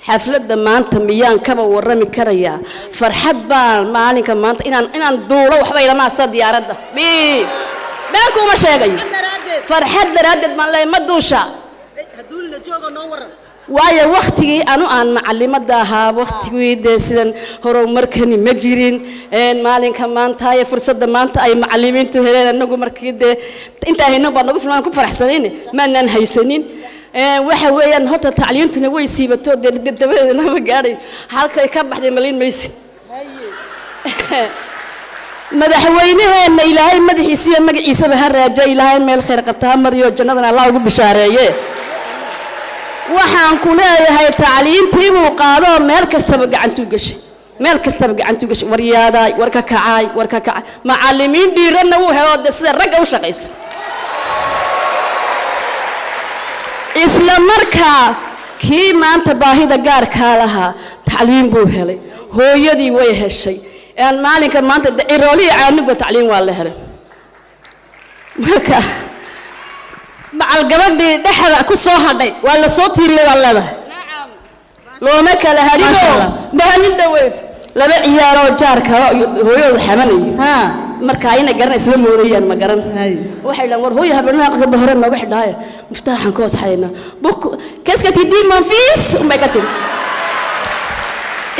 xafladda maanta miyaan kaba warrami karayaa farxad baan maalinka maanta inaan duulo waxba ilama asa diyaaradda been kuma sheegayo farxad daraaddeed baan leeyahay ma duusha waayo waktigii aan macallimada ahaa waktigii dee sidan horumarkani ma jirin maalinka maanta iyo fursadda maanta ay macallimiintu heleen anagu markii dee intaa hayno baan nagu filan ku faraxsanayn maanaan haysanin waxa weeyaan horta tacliintuna way siibato dabadeeda lama gaadhay halkay ka baxday malin maysi madaxweynaheena ilaahay madaxiisa iyo magaciisaba ha raajo ilaahay meel khayr qabta ha mariyo jannadana allah ugu bishaareeye waxaan ku leeyahay tacliintii buu qaado meel kastaba gacantuu gashay meel kastaba gacantuu gashay waryaaday warka kacay macallimiin dhiiranna wuu helo sida ragga u shaqaysa isla markaa kii maanta baahida gaarkaa lahaa tacliin buu helay hooyadii way heshay maalinka maanta ciroolihii caanugba tacliin waa la helay marka macal gabadhii dhexda ku soo hadhay waa la soo tiiriyay waa leedahay looma kala hadhino maalin dhaweyd laba ciyaaroo jaarka hooyadu xamanayay marka ayna garanaysa moodayaan ma garan waxay dhahan war hooyo habeenaha qaba hore nooga xidhaaya muftaaxan ka wasxayna buk keska tidii man fiis umay ka tiri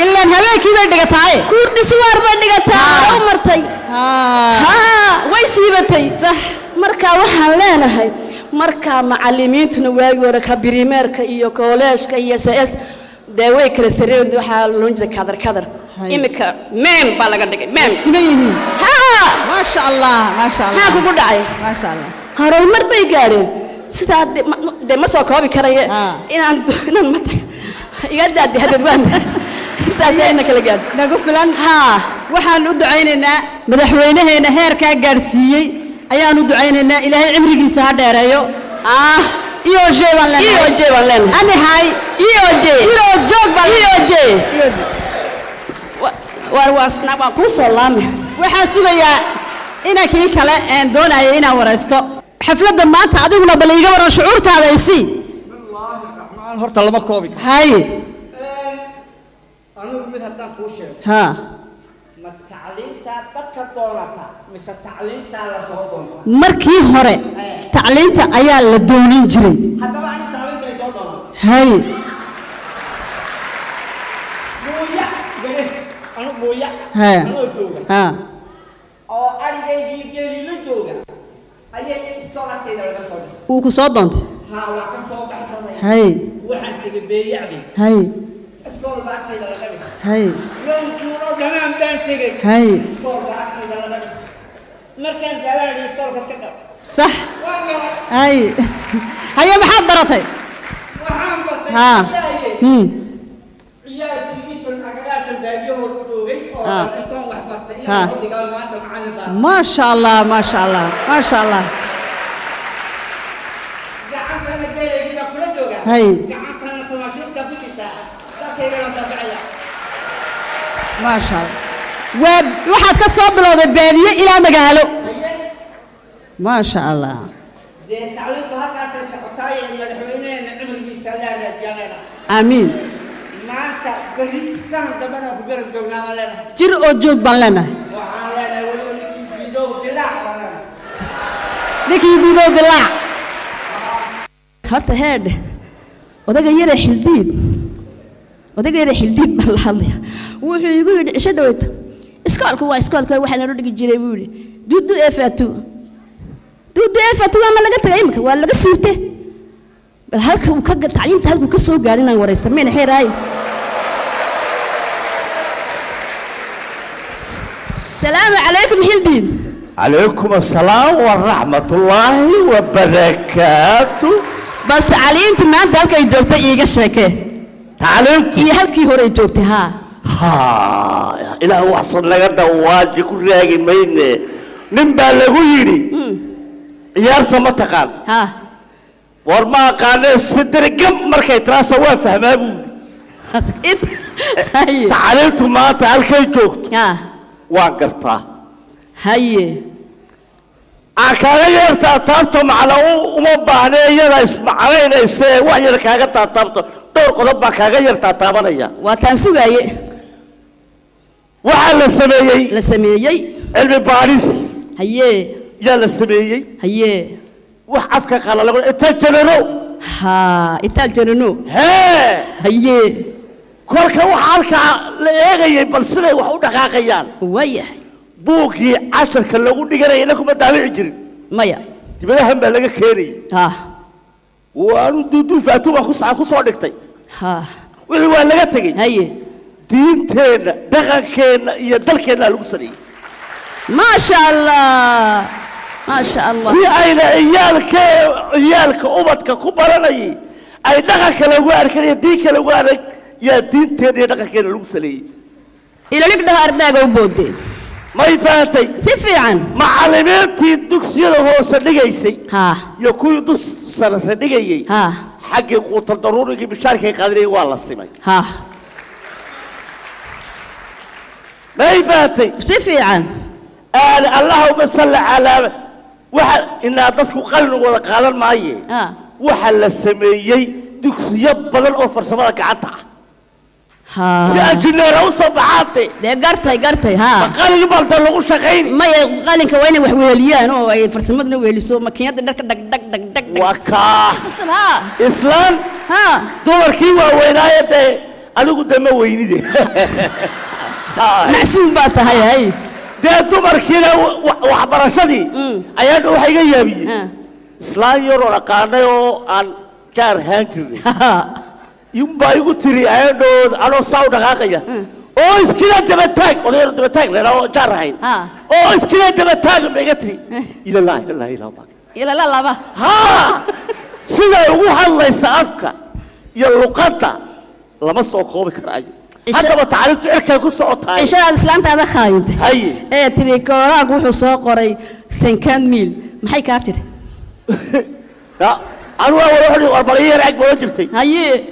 ilaa habeenkii bay dhigatay kuurdi siwaar bay dhigatay oo martay way siibatay sax marka waxaan leenahay marka macallimiintuna waagi hore ka birimeerka iyo kooleeshka iyo CS daaway kala sareen waxa loo jeedaa kadar imika mem baa laga dhigay mem simeeyeen ma sha Allah ha kugu dhacay ma sha Allah horumar bay gaareen sida de ma soo koobi karaye inaan ma tag iga daadi hadad waan intaas ayna kala gaad nagu filan waxaan u ducaynaynaa madaxweynaheena heerka gaarsiiyay ayaan u ducaynaynaa ilaahay cimrigiisa ha dheereeyo EOJ baan leenahay ani hay EOJ warwaasna waan ku soo laamay waxaan sugayaa inankii kale aan doonayay inaan waraysto xafladda maanta adiguna bal iga waran shucuurtaada isi horta lama koobi hay anigu mid haddaan kuu sheego ma tacliintaa dadka doonata mise tacliintaa la soo doonta markii hore tacliinta ayaa la doonin jiray haddaba ani tacliinta ay soo doonata hay mooya gane anu mooya anoo jooga oo arigaygii geeli la jooga ayay iskoolatayda laga soo dhisay uu ku soo doontay waa ka soo baxsaday hay waxaan kaga beeyacday hay iskool baagtayda laga dhisay hay yoon duuro dhanaan baan tegey hay iskool baagtayda laga dhisay markaan gaalaadhi iskoolkas ka qab صح hay haya maxaad baratay waxaan bartay ciyaalkii intan agagaarkan baadiyahood joogay oo intaan wax bartay inaan u dhigaan maanta macallin baan ما شاء الله ما شاء الله ما شاء الله gacantana geelaygiina kula jooga hay gacantana tamaashiirta ku jirtaa dalkaygana daabacaya ما شاء الله waxaad ka soo bilowday baadiye ilaa magaalo ما شاء الله dee tacliintu halkaasay socotaay madaxweyneheena cumrigiisa laa raajiyaalena آمين maanta berri saan dambana ku garab joognaa baan leenahay jir oo joog baan leenahay waxaan leenahay weliba ninkii diidow dilaac baan leenahay ninkii diidow dilaac horta heedhe odaga yare xildiid baan la hadlaya wuxuu igu yidhi cisho dhaweyta iskoolka waa iskoolka waxaa nala dhigi jiray buu yidhi duudu eefatu waa ma laga tagay imika waa laga siibte bal halka uu ka tacliinta halkuu ka soo gaadhay inaan waraysta mayna xeeraaye salaamu calaykum xildiid عليكم السلام ورحمة الله وبركاته bal tacliinta maanta halkay joogtay iiga sheekee تعلمت iyo halkii hore joogtay ها إلى وحصل لك واجي كل راجل مين نبى لغيري عيارته ما تقال ورما قال الصدر قم مركي تراسا وافهم أبو تعلمت ما تعال كي جوكت وانقرطه هاي كاغا يرتا تابتو معنا وما باهنه يدا اسمعنا يسه وحي كاغا تابتو دور قدب با كاغا يرتا تابانيا واتان سوغاي waxa la sameeyay cilmi baaris haye yaa la sameeyay haye wax afka qala lagu itajirano ha itajirano haye korka waxa halka la eegayay bal siday wax u dhaqaaqayaan wayahay buugii casharka lagu dhiganay ina kuma daawici jirin maya dibadahan baa laga keenay ha waanu duudu faatuba ku soo dhigtay ha wixii waa laga tagay haye diinteena dhaqankeena iyo dalkeena lagu sareeyay ma sha Allah si ayna iyaalka ubadka ku baranayay ay dhaqanka lagu arkay diinka lagu arag ya diinteena iyo dhaqankeena lagu sareeyay ila lig dhaardaaga u boodeen may faatay si fiican macallimiintii dugsiyada hoose dhigaysay iyo kuwii dus sare dhigayay xaqii quutar daruurigii bishaarkay qaadanay waa la simay ما يباتي سفي عن اللهم صل على واحد إن أعطتك قلن ولا قالن معي وحل السميي دكسية بدل أوفر سماك عطا سأجلنا روسا بعاتي ده قرتي ها قال لي برضه لو شغين ما قال إنك وين وحويليان هو فرسمتنا ويلسو ماكينات دك دك دك دك دك وكا ها إسلام ها دور كيوا وينايته أنا قلت ما ويني دي معسوم بات هاي ده دمر كده وحبرشدي أيان وحيجا يبي إسلام يورو ركانه عن كار هانكري يوم بايقو تري أيان أنا ساود غاقيا أو إسكيلا تبتاك ولا تبتاك لأنه جار هاي أو إسكيلا تبتاك بيجتري إلى الله إلى الله لا با ها سيدا يوحى الله يسافك يلقطه لما سوقه بكراي هذا بتعرف إركا كسرتها إن شاء الله الإسلام هذا خاينت هاي تري كوراك وحو سoo qoray 50 ميل maxay ka tiri لا أنا وأروح وأربعين رأيك بوجرتي هاي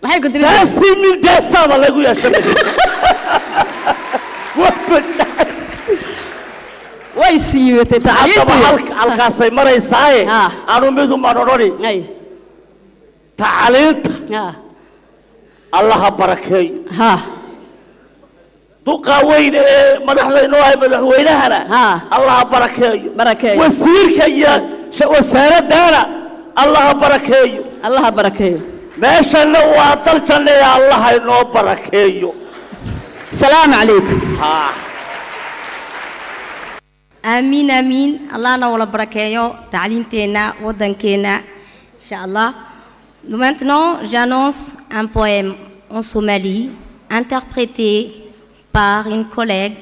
maxay ku tiri 50 ميل ده صعب الله يقول يا شباب way siiyay tacliinta halkaasay maraysaa aanu midu marorori tacliinta الله بركي ها دقا وين مدحنا هاي مدحوينها الله بركي وسيرك يا وسارة دارا الله بركي ما شاء الله وطلتنا يا الله إنه بركي السلام عليكم آمين آمين الله نولا بركيو تعليمتنا ودنكنا إن شاء الله. Maintenant, j'annonce un poème en Somalie, interprété par une collègue,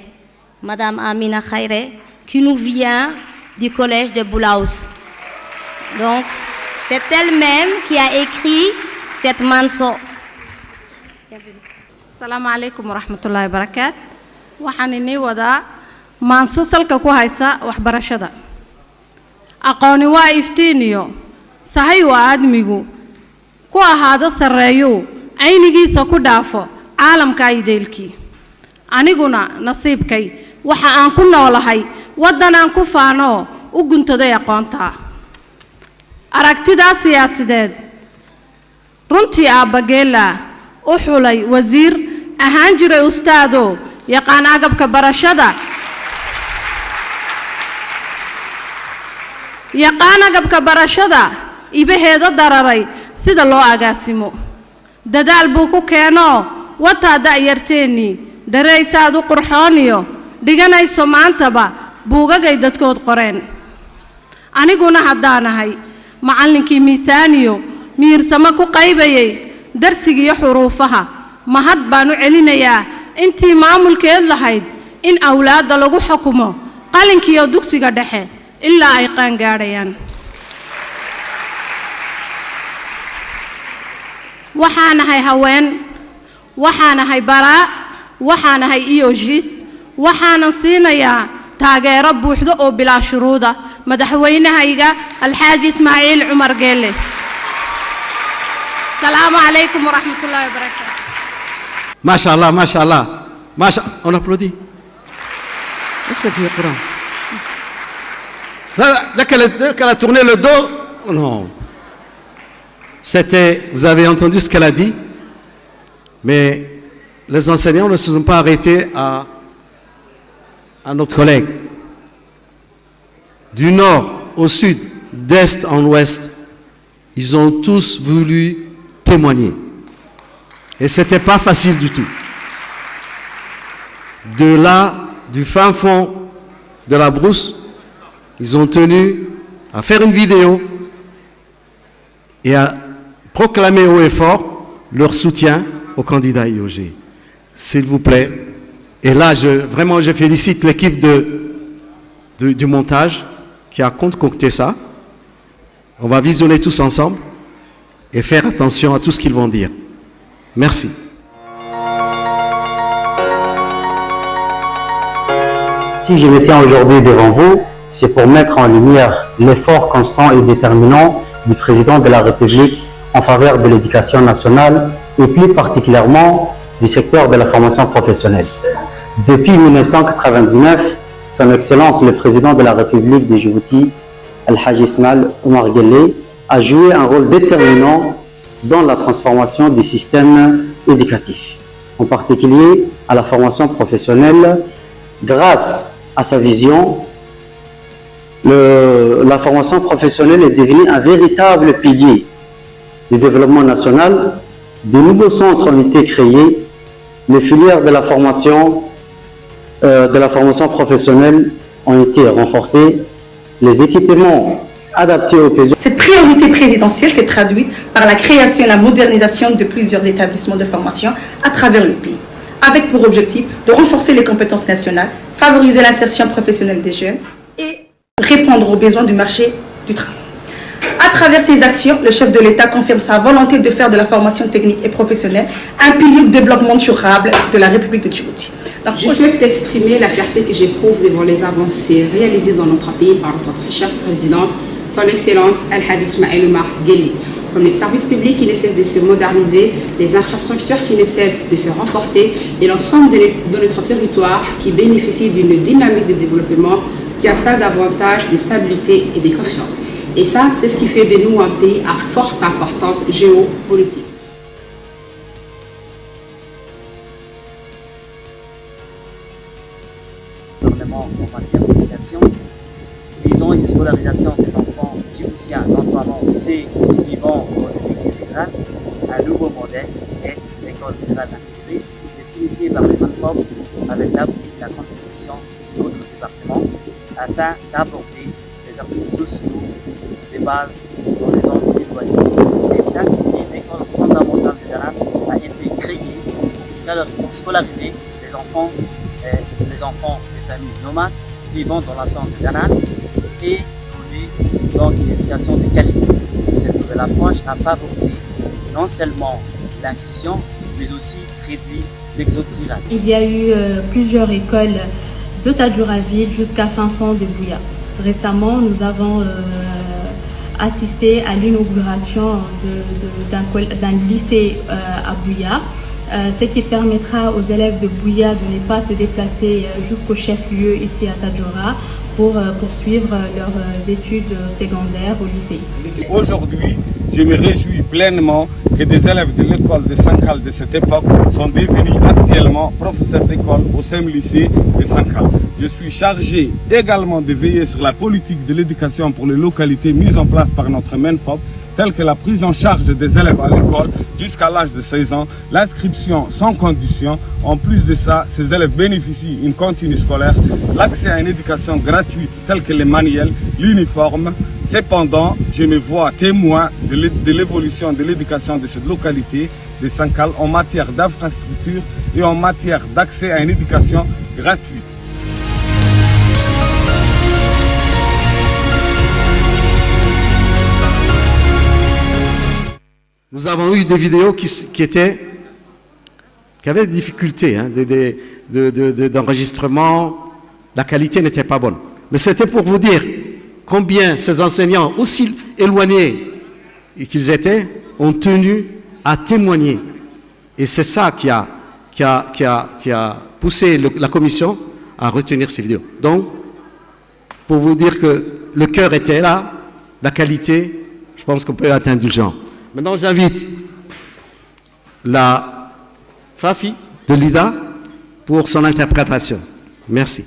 Madame Amina Khaire, qui nous vient du collège de Boulaous. Donc, c'est elle-même qui a écrit cette manso. Salam alaikum wa rahmatullahi wa barakatuh. Waxaan inii wadaa manso salka ku haysa waxbarashada. Aqooni waa iftiiniyo, sahay waa aadmigu. ku ahaado sareeyo aynigiisa ku dhaafo caalamka ideelkii aniguna nasiibkay waxa aan ku noolahay wadan aan ku faano u guntaday aqoonta aragtida siyaasadeed runtii aabageela u xulay wasiir ahaan jiray ustaado yaqaan agabka barashada ibaheeda dararay sida loo agaasimo dadaal buu ku keeno wataada yarteeni dareysaad u qurxooniyo dhiganayso maantaba buugagay dadkood qoreen aniguna haddaanahay macallinkii miisaaniyo miirsamo ku qaybayay darsigiyo xuruufaha mahad baan u celinayaa intii maamulkeed lahayd in awlaadda lagu xukumo qalinkiyo dugsiga dhexe ilaa ay qaangaadhayaan waxaanahay haween waxaanahay baraa waxaanahay iyojiis waxaanan siinayaa taageero buuxdo oo bilaa shuruuda madaxweynahayga alxaaji ismaaciil cumar geelle salaamu calaykum waraxmatullaahi wabarakaatu ما شاء الله ما شاء الله ما شاء on applaudit Dès qu'elle a tourné le dos, non. Vous avez entendu ce qu'elle a dit, mais les enseignants ne se sont pas arrêtés à notre collègue. Du nord au sud, d'est en ouest, ils ont tous voulu témoigner. Et ce n'était pas facile du tout. De là, du fin fond de la brousse, ils ont tenu à faire une vidéo et à proclamer haut et fort leur soutien au candidat IOG. S'il vous plaît. Et là, vraiment, je félicite l'équipe du montage qui a concocté ça. On va visionner tous ensemble et faire attention à tout ce qu'ils vont dire. Merci. Si je me tiens aujourd'hui devant vous, c'est pour mettre en lumière l'effort constant et déterminant du président de la République en faveur de l'éducation nationale et plus particulièrement du secteur de la formation professionnelle. Depuis 1999, Son Excellence le président de la République de Djibouti, Al-Hajj Ismail Omar Guelleh, a joué un rôle déterminant dans la transformation du système éducatif, en particulier à la formation professionnelle. Grâce à sa vision, la formation professionnelle est devenue un véritable pilier du développement national. De nouveaux centres ont été créés, les filières de la formation professionnelle ont été renforcées, les équipements adaptés aux besoins. Cette priorité présidentielle s'est traduite par la création et la modernisation de plusieurs établissements de formation à travers le pays, avec pour objectif de renforcer les compétences nationales, favoriser l'insertion professionnelle des jeunes et répondre aux besoins du marché du travail. À travers ces actions, le chef de l'État confirme sa volonté de faire de la formation technique et professionnelle un pilier de développement durable de la République de Djibouti. Donc, je souhaite exprimer la fierté que j'éprouve devant les avancées réalisées dans notre pays par notre très cher président, Son Excellence Al-Hajj Ismail Omar Guelleh, comme les services publics qui ne cessent de se moderniser, les infrastructures qui ne cessent de se renforcer et l'ensemble de notre territoire qui bénéficie d'une dynamique de développement qui installe davantage de stabilité et de confiance. Et ça, c'est ce qui fait de nous un pays à forte importance géopolitique. En matière d'éducation, visant une scolarisation des enfants djiboutiens, notamment ceux vivant dans le milieu rural, un nouveau modèle qui est l'école rurale intégrée, est initié par les plateformes avec l'appui et la contribution d'autres départements afin d'aborder les appuis sociaux de base dans les zones éloignées. C'est ainsi que l'école fondamentale de Danane a été créée pour scolariser les enfants des familles nomades vivant dans la zone de Danane et donner donc une éducation de qualité. Cette nouvelle approche a favorisé non seulement l'inclusion, mais aussi réduit l'exode rural. Il y a eu plusieurs écoles de Tadjoura-Ville jusqu'à fin fond de Bouya. Récemment, nous avons assisté à l'inauguration d'un lycée à Bouya, ce qui permettra aux élèves de Bouya de ne pas se déplacer jusqu'au chef-lieu ici à Tadjoura pour poursuivre leurs études secondaires au lycée. Aujourd'hui, je me réjouis pleinement que des élèves de l'école de Sankal de cette époque sont devenus actuellement professeurs d'école au sein du lycée de Sankal. Je suis chargé également de veiller sur la politique de l'éducation pour les localités mise en place par notre MENFOP, telle que la prise en charge des élèves à l'école jusqu'à l'âge de 16 ans, l'inscription sans condition. En plus de ça, ces élèves bénéficient d'une continue scolaire, l'accès à une éducation gratuite telle que les manuels, l'uniforme. Cependant, je me vois témoin de l'évolution de l'éducation de cette localité de Sankal en matière d'infrastructure et en matière d'accès à une éducation gratuite. Nous avons eu des vidéos qui avaient des difficultés d'enregistrement. La qualité n'était pas bonne. Mais c'était pour vous dire combien ces enseignants, aussi éloignés qu'ils étaient, ont tenu à témoigner. Et c'est ça qui a poussé la commission à retenir ces vidéos. Donc, pour vous dire que le cœur était là, la qualité, je pense qu'on peut être indulgent. Maintenant, j'invite la Fafi de l'IDA pour son interprétation. Merci.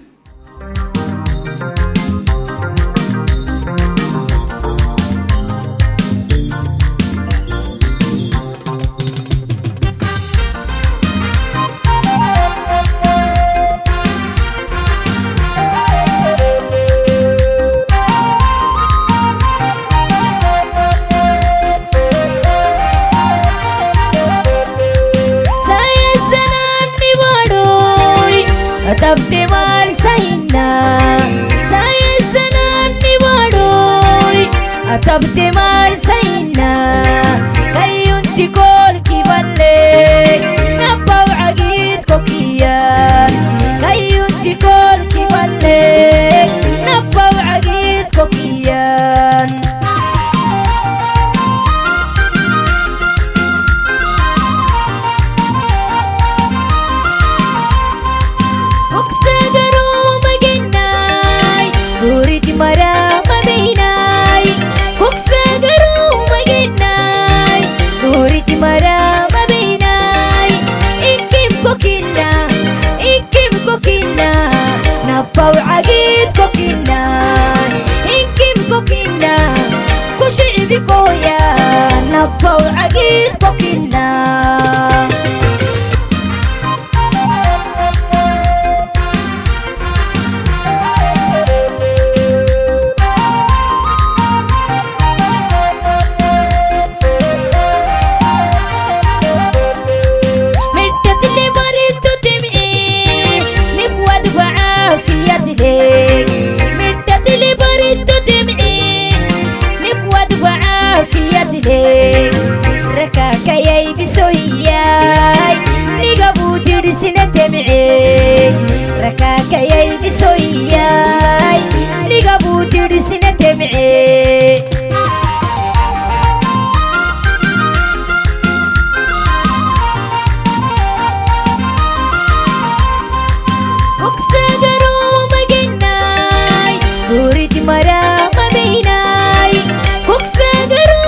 tabte mal sayna sayesanani wadoy atabte mal sayna kayunti kol kiballe nabaw agid kokiyan kayunti kol kiballe nabaw agid kokiyan marama binay kuksagaru maginay uriti marama binay ikim kokina napaw agid kokina ikim kokina kushibi koya napaw agid kokina rakakayay bisoyay nigabudirisina temce rakakayay bisoyay nigabudirisina temce kuksagaru maginay uriti marama binay kuksagaru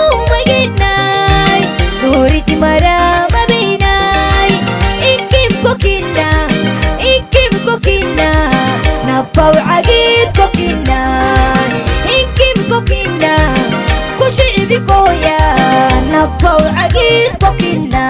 marama binay ikim kokina napaw agid kokina ikim kokina kushibi koya napaw agid kokina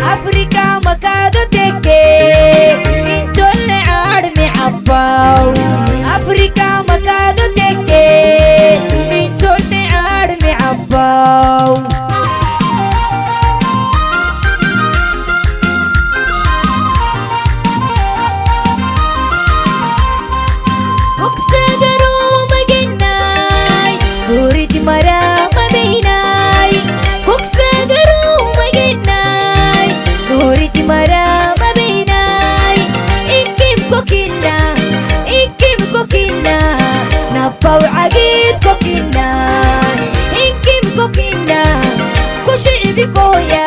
Afrika makado teke intolle armi abbaw Afrika makado teke intolle armi abbaw kuksagaru maginay uriti marama binay kuksagaru maginay uriti marama binay ikim kokina napaw agid kokina ikim kokina kushibi koya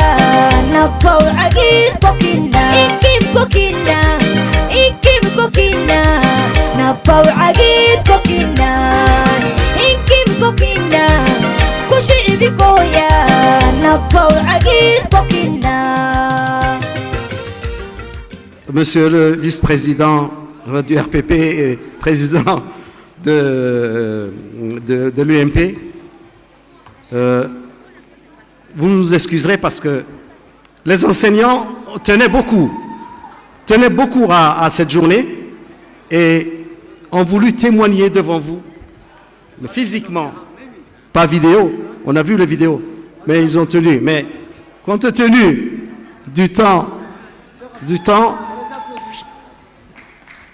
napaw agid kokina ikim kokina napaw agid kokina ikim kokina kushibi koya napaw agid kokina. Monsieur le vice-président du RPP et président de l'UMP, vous nous excuserez parce que les enseignants tenaient beaucoup à cette journée et ont voulu témoigner devant vous, mais physiquement, pas vidéo, on a vu les vidéos, mais ils ont tenu. Mais compte tenu du temps,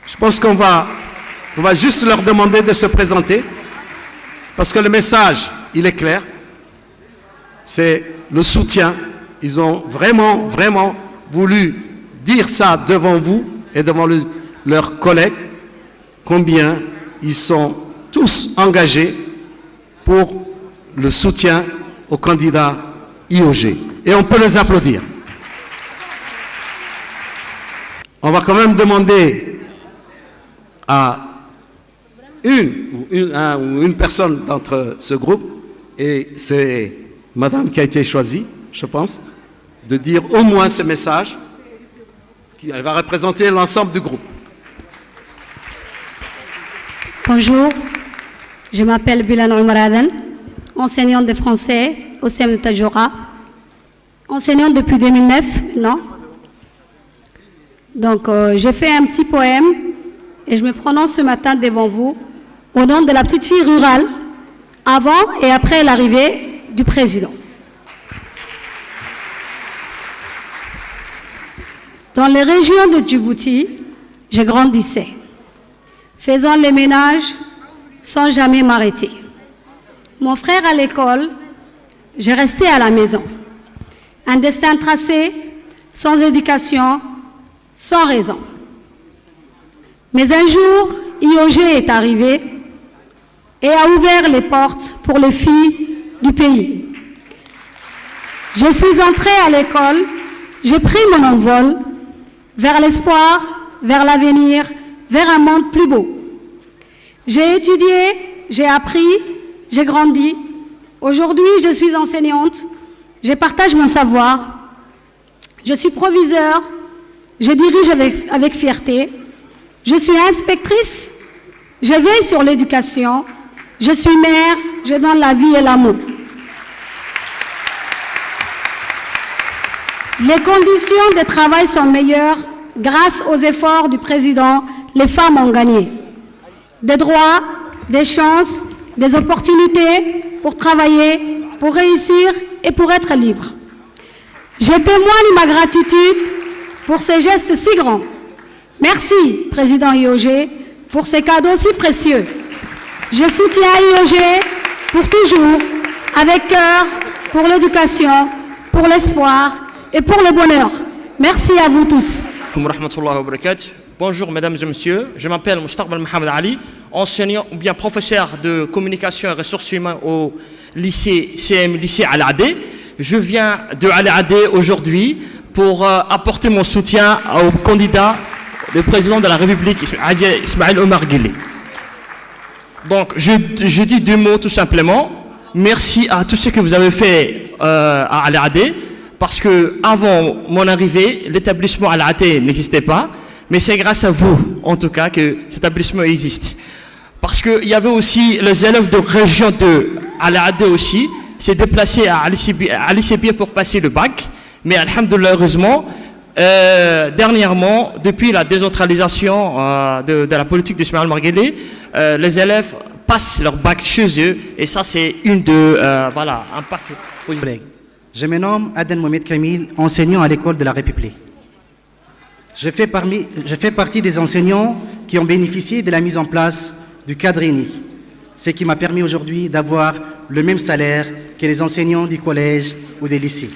je pense qu'on va On va juste leur demander de se présenter parce que le message, il est clair. C'est le soutien. Ils ont vraiment, vraiment voulu dire ça devant vous et devant leurs collègues, combien ils sont tous engagés pour le soutien au candidat IOG. Et on peut les applaudir. On va quand même demander à une personne d'entre ce groupe, et c'est madame qui a été choisie, je pense, de dire au moins ce message, qui va représenter l'ensemble du groupe. Bonjour, je m'appelle Bilan Oumaradan, enseignante de français au CEM de Tadjoura, enseignante depuis 2009 maintenant. Donc j'ai fait un petit poème et je me prononce ce matin devant vous au nom de la petite fille rurale avant et après l'arrivée du président. Dans les régions de Djibouti, je grandissais, faisant les ménages sans jamais m'arrêter. Mon frère à l'école, j'ai resté à la maison. Un destin tracé, sans éducation, sans raison. Mais un jour, IOG est arrivé et a ouvert les portes pour les filles du pays. Je suis entrée à l'école, j'ai pris mon envol vers l'espoir, vers l'avenir, vers un monde plus beau. J'ai étudié, j'ai appris, j'ai grandi. Aujourd'hui, je suis enseignante, je partage mon savoir. Je suis proviseur, je dirige avec fierté. Je suis inspectrice, je veille sur l'éducation. Je suis mère, je donne la vie et l'amour. Les conditions de travail sont meilleures grâce aux efforts du président. Les femmes ont gagné des droits, des chances, des opportunités pour travailler, pour réussir et pour être libre. Je témoigne ma gratitude pour ces gestes si grands. Merci, président IOG, pour ces cadeaux si précieux. Je soutiens IOG pour toujours, avec cœur, pour l'éducation, pour l'espoir et pour le bonheur. Merci à vous tous. Bonjour mesdames et messieurs, je m'appelle Moustaqbal Mohamed Ali, enseignant ou bien professeur de communication et ressources humaines au lycée CM, lycée Al-Adé. Je viens de Al-Adé aujourd'hui pour apporter mon soutien au candidat le président de la République, Ismaël Omar Guelleh. Donc, je dis deux mots tout simplement. Merci à tout ce que vous avez fait à Al-Adé, parce que avant mon arrivée, l'établissement Al-Adé n'existait pas, mais c'est grâce à vous, en tout cas, que cet établissement existe. Parce qu'il y avait aussi les élèves de région de Al-Adé aussi, s'est déplacés à Ali Sébia pour passer le bac, mais alhamdoulilah, heureusement, dernièrement, depuis la décentralisation de la politique d'Ismaël Omar Guelleh, les élèves passent leur bac chez eux, et ça c'est une de, voilà, un parti. Je me nomme Aden Mohamed Kamil, enseignant à l'école de la République. Je fais partie des enseignants qui ont bénéficié de la mise en place du cadre unique, ce qui m'a permis aujourd'hui d'avoir le même salaire que les enseignants du collège ou des lycées.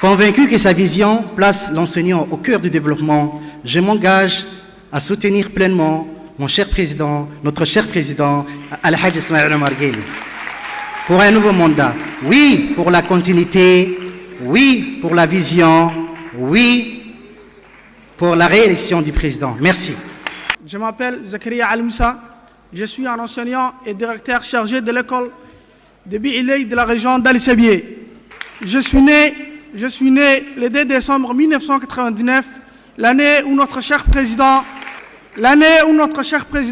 Convaincu que sa vision place l'enseignant au cœur du développement, je m'engage à soutenir pleinement mon cher président, notre cher président, Al-Hajj Ismaël Omar Guelleh, pour un nouveau mandat. Oui, pour la continuité, oui, pour la vision, oui, pour la réélection du président. Merci. Je m'appelle Zakaria Al-Moussa, je suis un enseignant et directeur chargé de l'école de Bi'ilay de la région d'Ali Sébié. Je suis né le 2 décembre 1999, l'année où notre cher président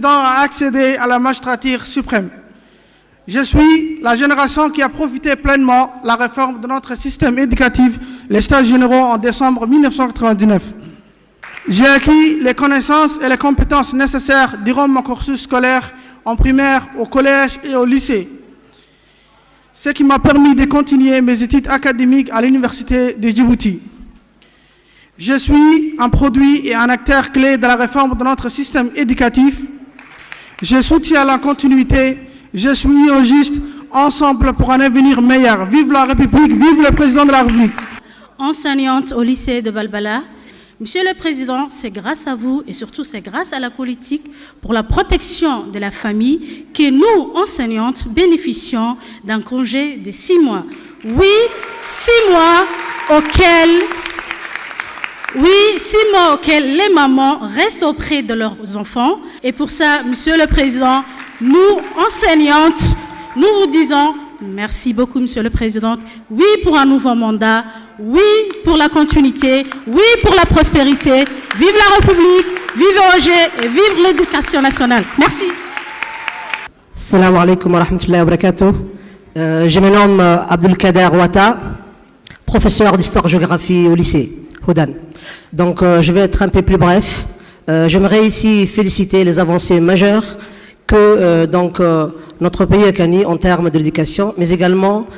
a accédé à la magistrature suprême. Je suis la génération qui a profité pleinement de la réforme de notre système éducatif, les stages généraux en décembre 1999. J'ai acquis les connaissances et les compétences nécessaires durant mon cursus scolaire en primaire, au collège et au lycée, ce qui m'a permis de continuer mes études académiques à l'université de Djibouti. Je suis un produit et un acteur clé de la réforme de notre système éducatif. Je soutiens la continuité. Je suis au juste ensemble pour un avenir meilleur. Vive la République, vive le président de la République. Enseignante au lycée de Balbala, Monsieur le Président, c'est grâce à vous et surtout c'est grâce à la politique pour la protection de la famille que nous, enseignantes, bénéficions d'un congé de 6 mois. Oui, 6 mois auxquels les mamans restent auprès de leurs enfants. Et pour ça, Monsieur le Président, nous, enseignantes, nous vous disons merci beaucoup, Monsieur le Président. Oui, pour un nouveau mandat. Oui, pour la continuité. Oui, pour la prospérité. Vive la République, vive Roger et vive l'éducation nationale. Merci. Salam alaikum wa rahmatullahi wa barakatuh. Je me nomme Abdelkader Ouata, professeur d'histoire-géographie au lycée Houdan. Donc, je vais être un peu plus bref. J'aimerais ici féliciter les avancées majeures que notre pays a gagné en termes de l'éducation, mais également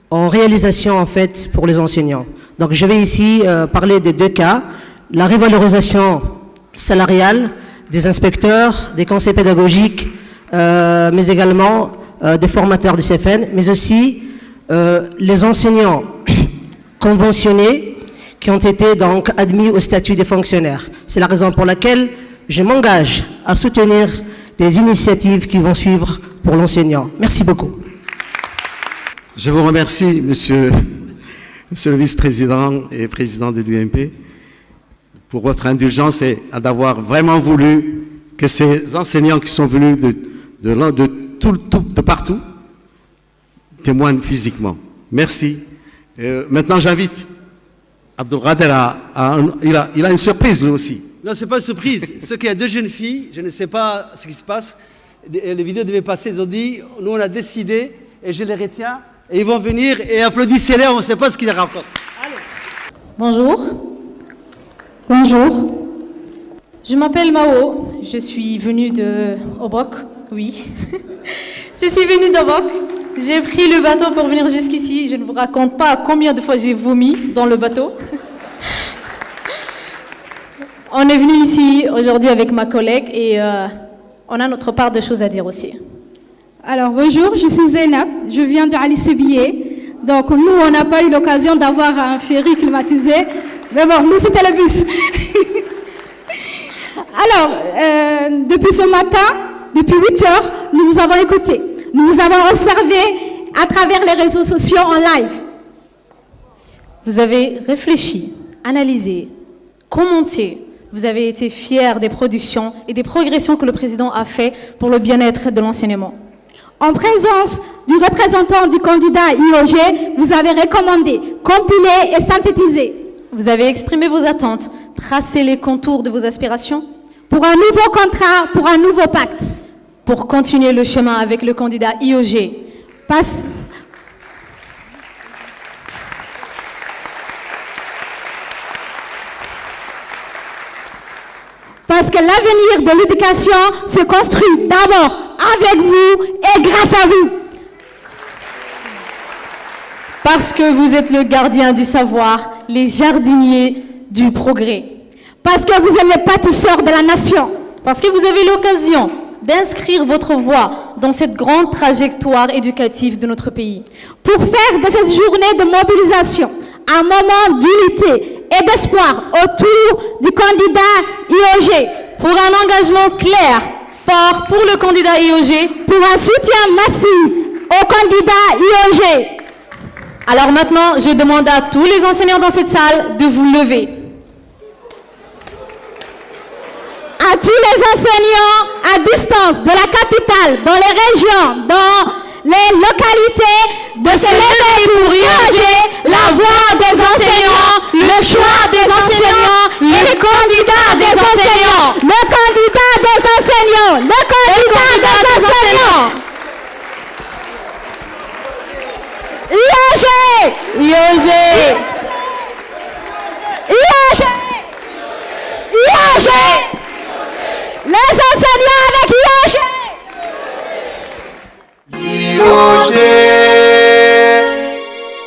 en réalisation en fait pour les enseignants. Donc je vais ici parler des 2 cas, la revalorisation salariale des inspecteurs, des conseils pédagogiques, mais également des formateurs du CFN, mais aussi les enseignants conventionnés qui ont été donc admis au statut des fonctionnaires. C'est la raison pour laquelle je m'engage à soutenir les initiatives qui vont suivre pour l'enseignant. Merci beaucoup. Je vous remercie, monsieur le vice-président et président de l'UMP, pour votre indulgence et d'avoir vraiment voulu que ces enseignants qui sont venus de partout témoignent physiquement. Merci. Maintenant, j'invite Abdelkader il a une surprise lui aussi. Non, c'est pas une surprise. Ce qu'il y a 2 jeunes filles, je ne sais pas ce qui se passe. Les vidéos devaient passer, ils ont dit, nous on a décidé, et je les retiens, et ils vont venir et applaudissez-les, on ne sait pas ce qu'ils racontent. Bonjour. Bonjour. Je m'appelle Mao, je suis venue de Obok, oui. Je suis venue d'Obok. J'ai pris le bateau pour venir jusqu'ici. Je ne vous raconte pas combien de fois j'ai vomi dans le bateau. On est venu ici aujourd'hui avec ma collègue et on a notre part de choses à dire aussi. Alors bonjour, je suis Zainab, je viens de Ali Sebié. Donc nous, on n'a pas eu l'occasion d'avoir un ferry climatisé. Mais bon, nous c'était le bus. Alors, depuis ce matin, depuis 8 heures, nous vous avons écouté. Nous vous avons observé à travers les réseaux sociaux en live. Vous avez réfléchi, analysé, commenté. Vous avez été fiers des productions et des progressions que le président a fait pour le bien-être de l'enseignement. En présence du représentant du candidat IOG, vous avez recommandé, compilé et synthétisé. Vous avez exprimé vos attentes, tracé les contours de vos aspirations. Pour un nouveau contrat, pour un nouveau pacte. Pour continuer le chemin avec le candidat IOG. Parce que l'avenir de l'éducation se construit d'abord avec vous et grâce à vous. Parce que vous êtes le gardien du savoir, les jardiniers du progrès. Parce que vous êtes les bâtisseurs de la nation. Parce que vous avez l'occasion d'inscrire votre voix dans cette grande trajectoire éducative de notre pays. Pour faire de cette journée de mobilisation un moment d'unité et d'espoir autour du candidat IOG. Pour un engagement clair, fort pour le candidat IOG. Pour un soutien massif au candidat IOG. Alors maintenant, je demande à tous les enseignants dans cette salle de vous lever. À tous les enseignants à distance de la capitale, dans les régions, dans les localités, de se lever pour IOG, la voix des enseignants, le choix des enseignants, le candidat des enseignants, le candidat des enseignants, le candidat des enseignants. IOG! IOG! IOG! IOG! Les enseignants avec IOG! IOG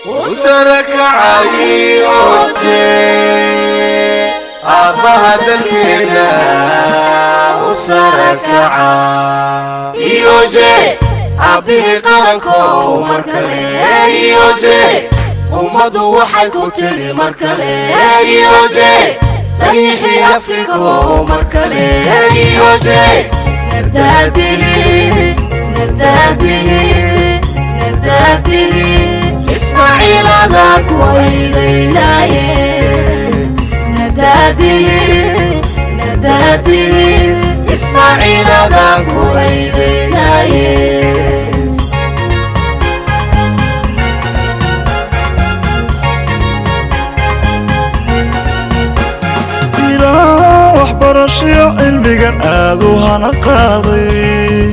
وسرك عيوتي أبها دلكنا وسركعا يوجي أبيه قرنكو مركلي يوجي ومضو وحي كتري مركلي يوجي تاريخي أفريقو مركلي يوجي نرداده إسماعيل هذاك ويليلاي نداده إسماعيل هذاك ويليلاي waxbarasho cilmigan aad u hana qaaday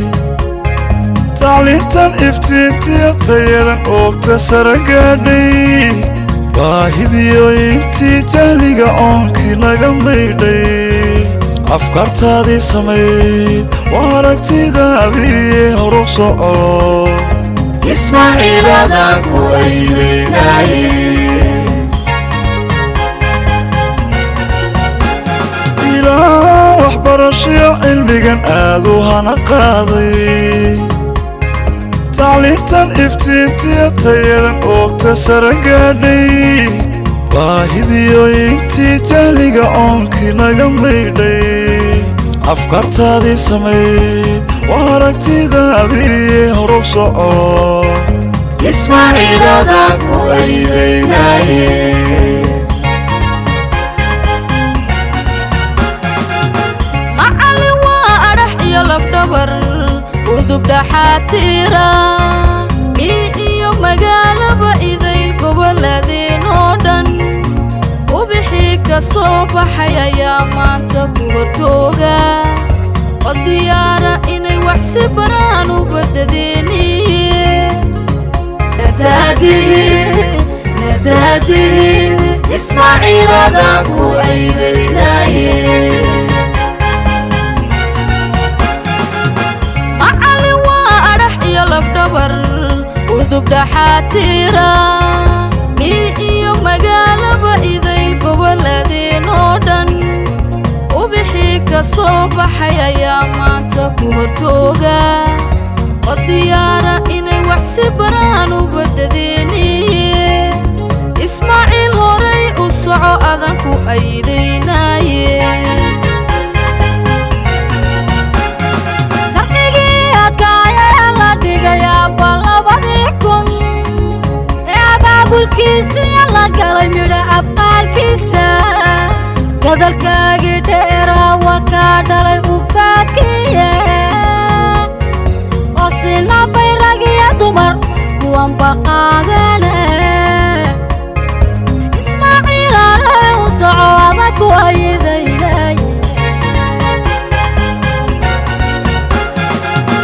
tacliintan iftiintiya tayadan oogta sare gaadhay baahidiyo intii jahliga oonkii naga maydhay afkaartaadii samayd waa aragtidaadii horu soco إسماعيل هذاك ويليلاي waxbarasho cilmigan aad u hana qaaday tacliintan iftiintiya tayadan oogta sare gaadhay baahidiyo intii jahliga oonkii naga maydhay afkaartaadii samayd waa aragtidaadii horu soco إسماعيل هذاك ويليلاي udub dhaxaatiira iyo magaalaba iday goboladeen oo dhan ubixii ka soo baxay ayaa maanta ku horjooga oo diyaara inay wax si baraan u badadeeniye nadaadihi إسماعيل هذاك ويليلاي udub dhaxaatiira iyo magaalaba iday goboladeen oo dhan ubixii ka soo baxay ayaa maanta ku horjooga oo diyaara inay wax si baraan u badadeeniye ismaaciil horay u soco adanku aydaynaye abulkiisa la galay midha abqaalkiisa gadalkaagii dheeraa waa kaa dhalay u baakiye oo sinabay rag iyo dumar kuwan baqaadene ismaaciil aray u soco adag wayidaylay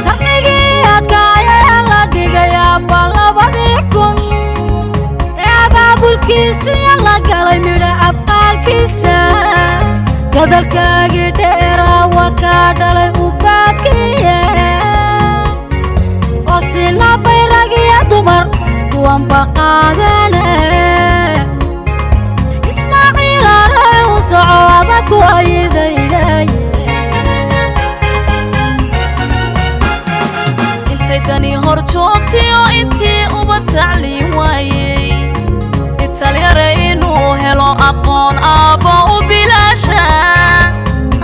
sharcigii adkaayee la dhigayaa balabadii kun abulkiisa la galay midha abqaalkiisa gadalkaagii dheeraa waa kaa dhalay u baakiye oo sinabay rag iyo dumar kuwan baqaadene ismaaciil aray u soco adag wayidaylay intay dani hor joogtay oo intii uba tacliin waayey talyare inuu helo aqoon aabbo u bilaasha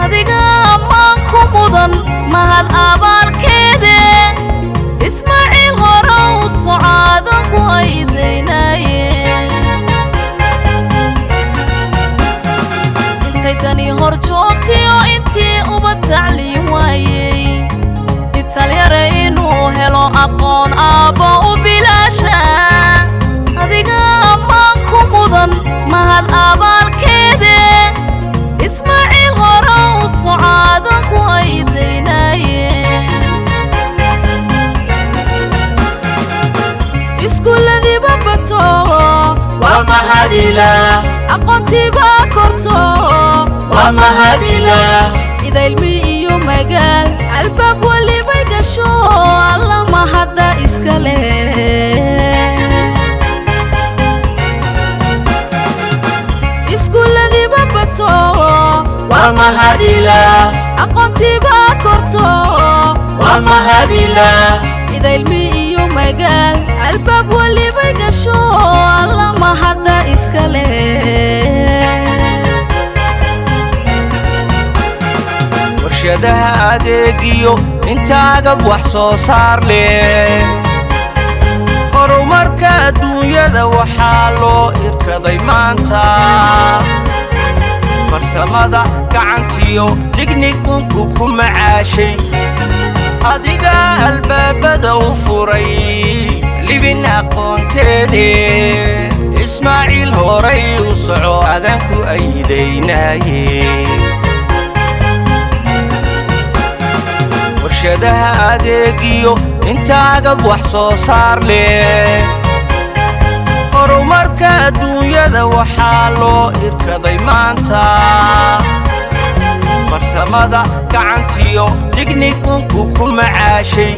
adiga ammaan ku mudan mahad abaalkeede ismaaciil hore u socaadan ku aydaynaye intay dani hor joogtay oo intii uba tacliin waayey talyare inuu helo aqoon aabbo u bilaasha adiga ammaan ku mudan mahad abaalkeede ismaaciil hore u socaadan ku aydaynaye iskuuladiiba bato waa mahadila aqoontiiba korto waa mahadila ida ilmi iyo magaal albaab walibay gasho alla mahadda iska leh iskuuladiiba bato waa mahadilah aqoontiibaa korto waa mahadilah ida ilmi iyo magaal albaab walibay gasho alla mahadda iska leh warshadaha adeegiyo inta agab wax soo saar leh horumarka adduunyada waxaa loo irkaday maanta farsamada gacantiyo signigunku ku macaashay adiga albaabada u furay libin aqoonteede ismaaciil horay u soco adanku aydaynaye warshadaha adeegiyo inta agab wax soo saar leh horumarka adduunyada waxaa loo irkaday maanta farsamada gacantiyo signigunku ku macaashay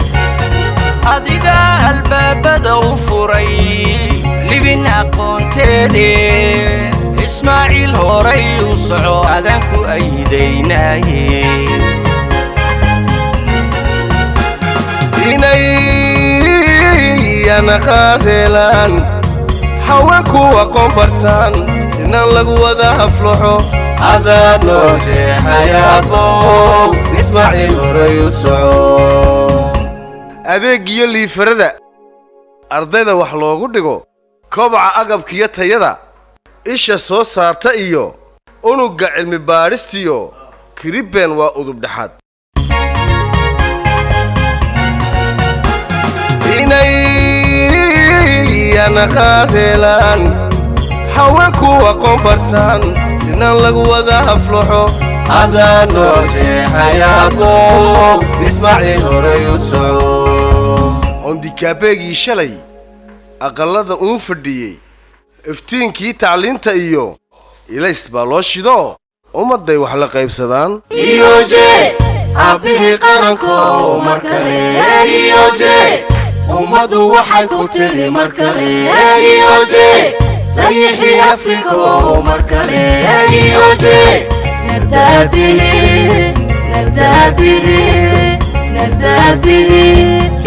adiga albaabada u furay libin aqoonteede ismaaciil horay u soco adanku aydaynaye inayana qaadeelaan haweenku aqoon bartaan sinan lagu wada aflaxo adaa noo jeexayaabo ismaaciil horay u soco adeegiyo liifarada ardayda wax loogu dhigo kobaca agabkiyo tayada isha soo saarta iyo unugga cilmi baadhistiyo kiribben waa udub dhexaad inayana qaadeelaan haweenku aqoon bartaan sinan lagu wada aflaxo adaa noo jeexayaabo ismaaciil horay u soco ondikaabeegii shalay aqallada uun fadhiyey iftiinkii tacliinta iyo ilays baa loo shido ummadday wax la qaybsadaan iyoje aabbihii qaranko mar kale iyoje ummaddu waxay ku tiri mar kale iyoje dayixii afriko mar kale iyoje nagdaadihi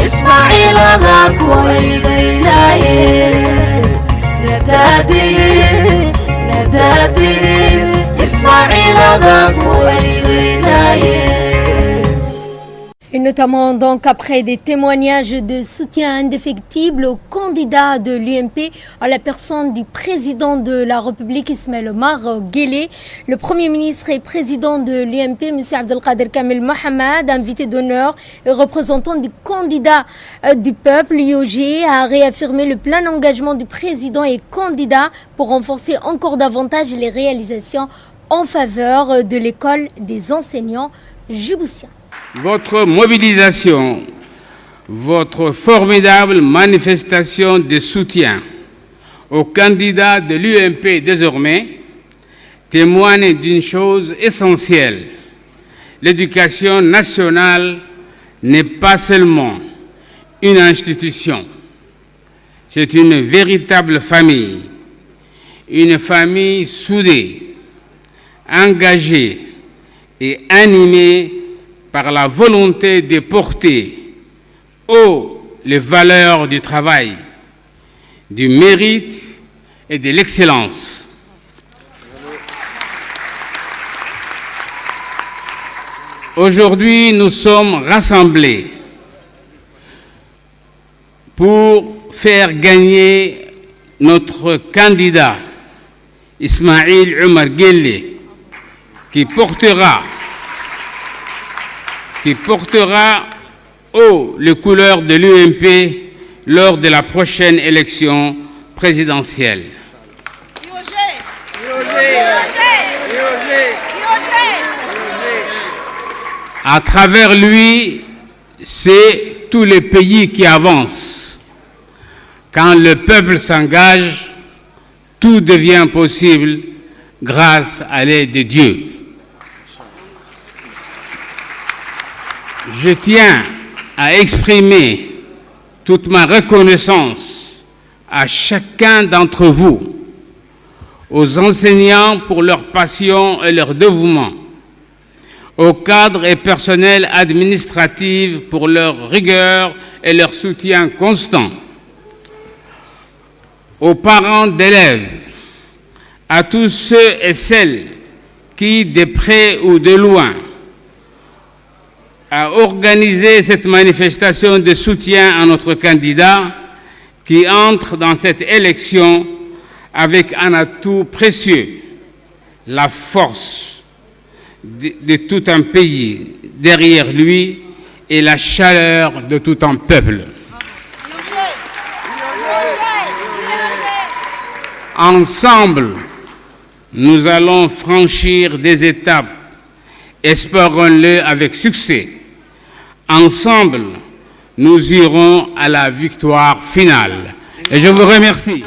ismaaciil adaan ku aydaynaye nagdaadihi ismaaciil adaan ku aydaynaye. Et notamment donc après des témoignages de soutien indéfectible au candidat de l'UMP à la personne du président de la République Ismaël Omar Guelleh, le Premier ministre et président de l'UMP, M. Abdelkader Kamel Mohamed, invité d'honneur et représentant du candidat du peuple, l'IOG, a réaffirmé le plein engagement du président et candidat pour renforcer encore davantage les réalisations en faveur de l'école des enseignants djiboutiens. Votre mobilisation, votre formidable manifestation de soutien au candidat de l'UMP désormais témoigne d'une chose essentielle. L'éducation nationale n'est pas seulement une institution, c'est une véritable famille, une famille soudée, engagée et animée par la volonté de porter haut les valeurs du travail, du mérite et de l'excellence. Aujourd'hui, nous sommes rassemblés pour faire gagner notre candidat, Ismaïl Omar Guelleh, qui portera haut les couleurs de l'UMP lors de la prochaine élection présidentielle. À travers lui, c'est tous les pays qui avancent. Quand le peuple s'engage, tout devient possible grâce à l'aide de Dieu. Je tiens à exprimer toute ma reconnaissance à chacun d'entre vous, aux enseignants pour leur passion et leur dévouement, aux cadres et personnels administratifs pour leur rigueur et leur soutien constant, aux parents d'élèves, à tous ceux et celles qui, de près ou de loin, a organisé cette manifestation de soutien à notre candidat qui entre dans cette élection avec un atout précieux, la force de tout un pays derrière lui et la chaleur de tout un peuple. Ensemble, nous allons franchir des étapes, espérons-le avec succès. Ensemble, nous irons à la victoire finale. Et je vous remercie.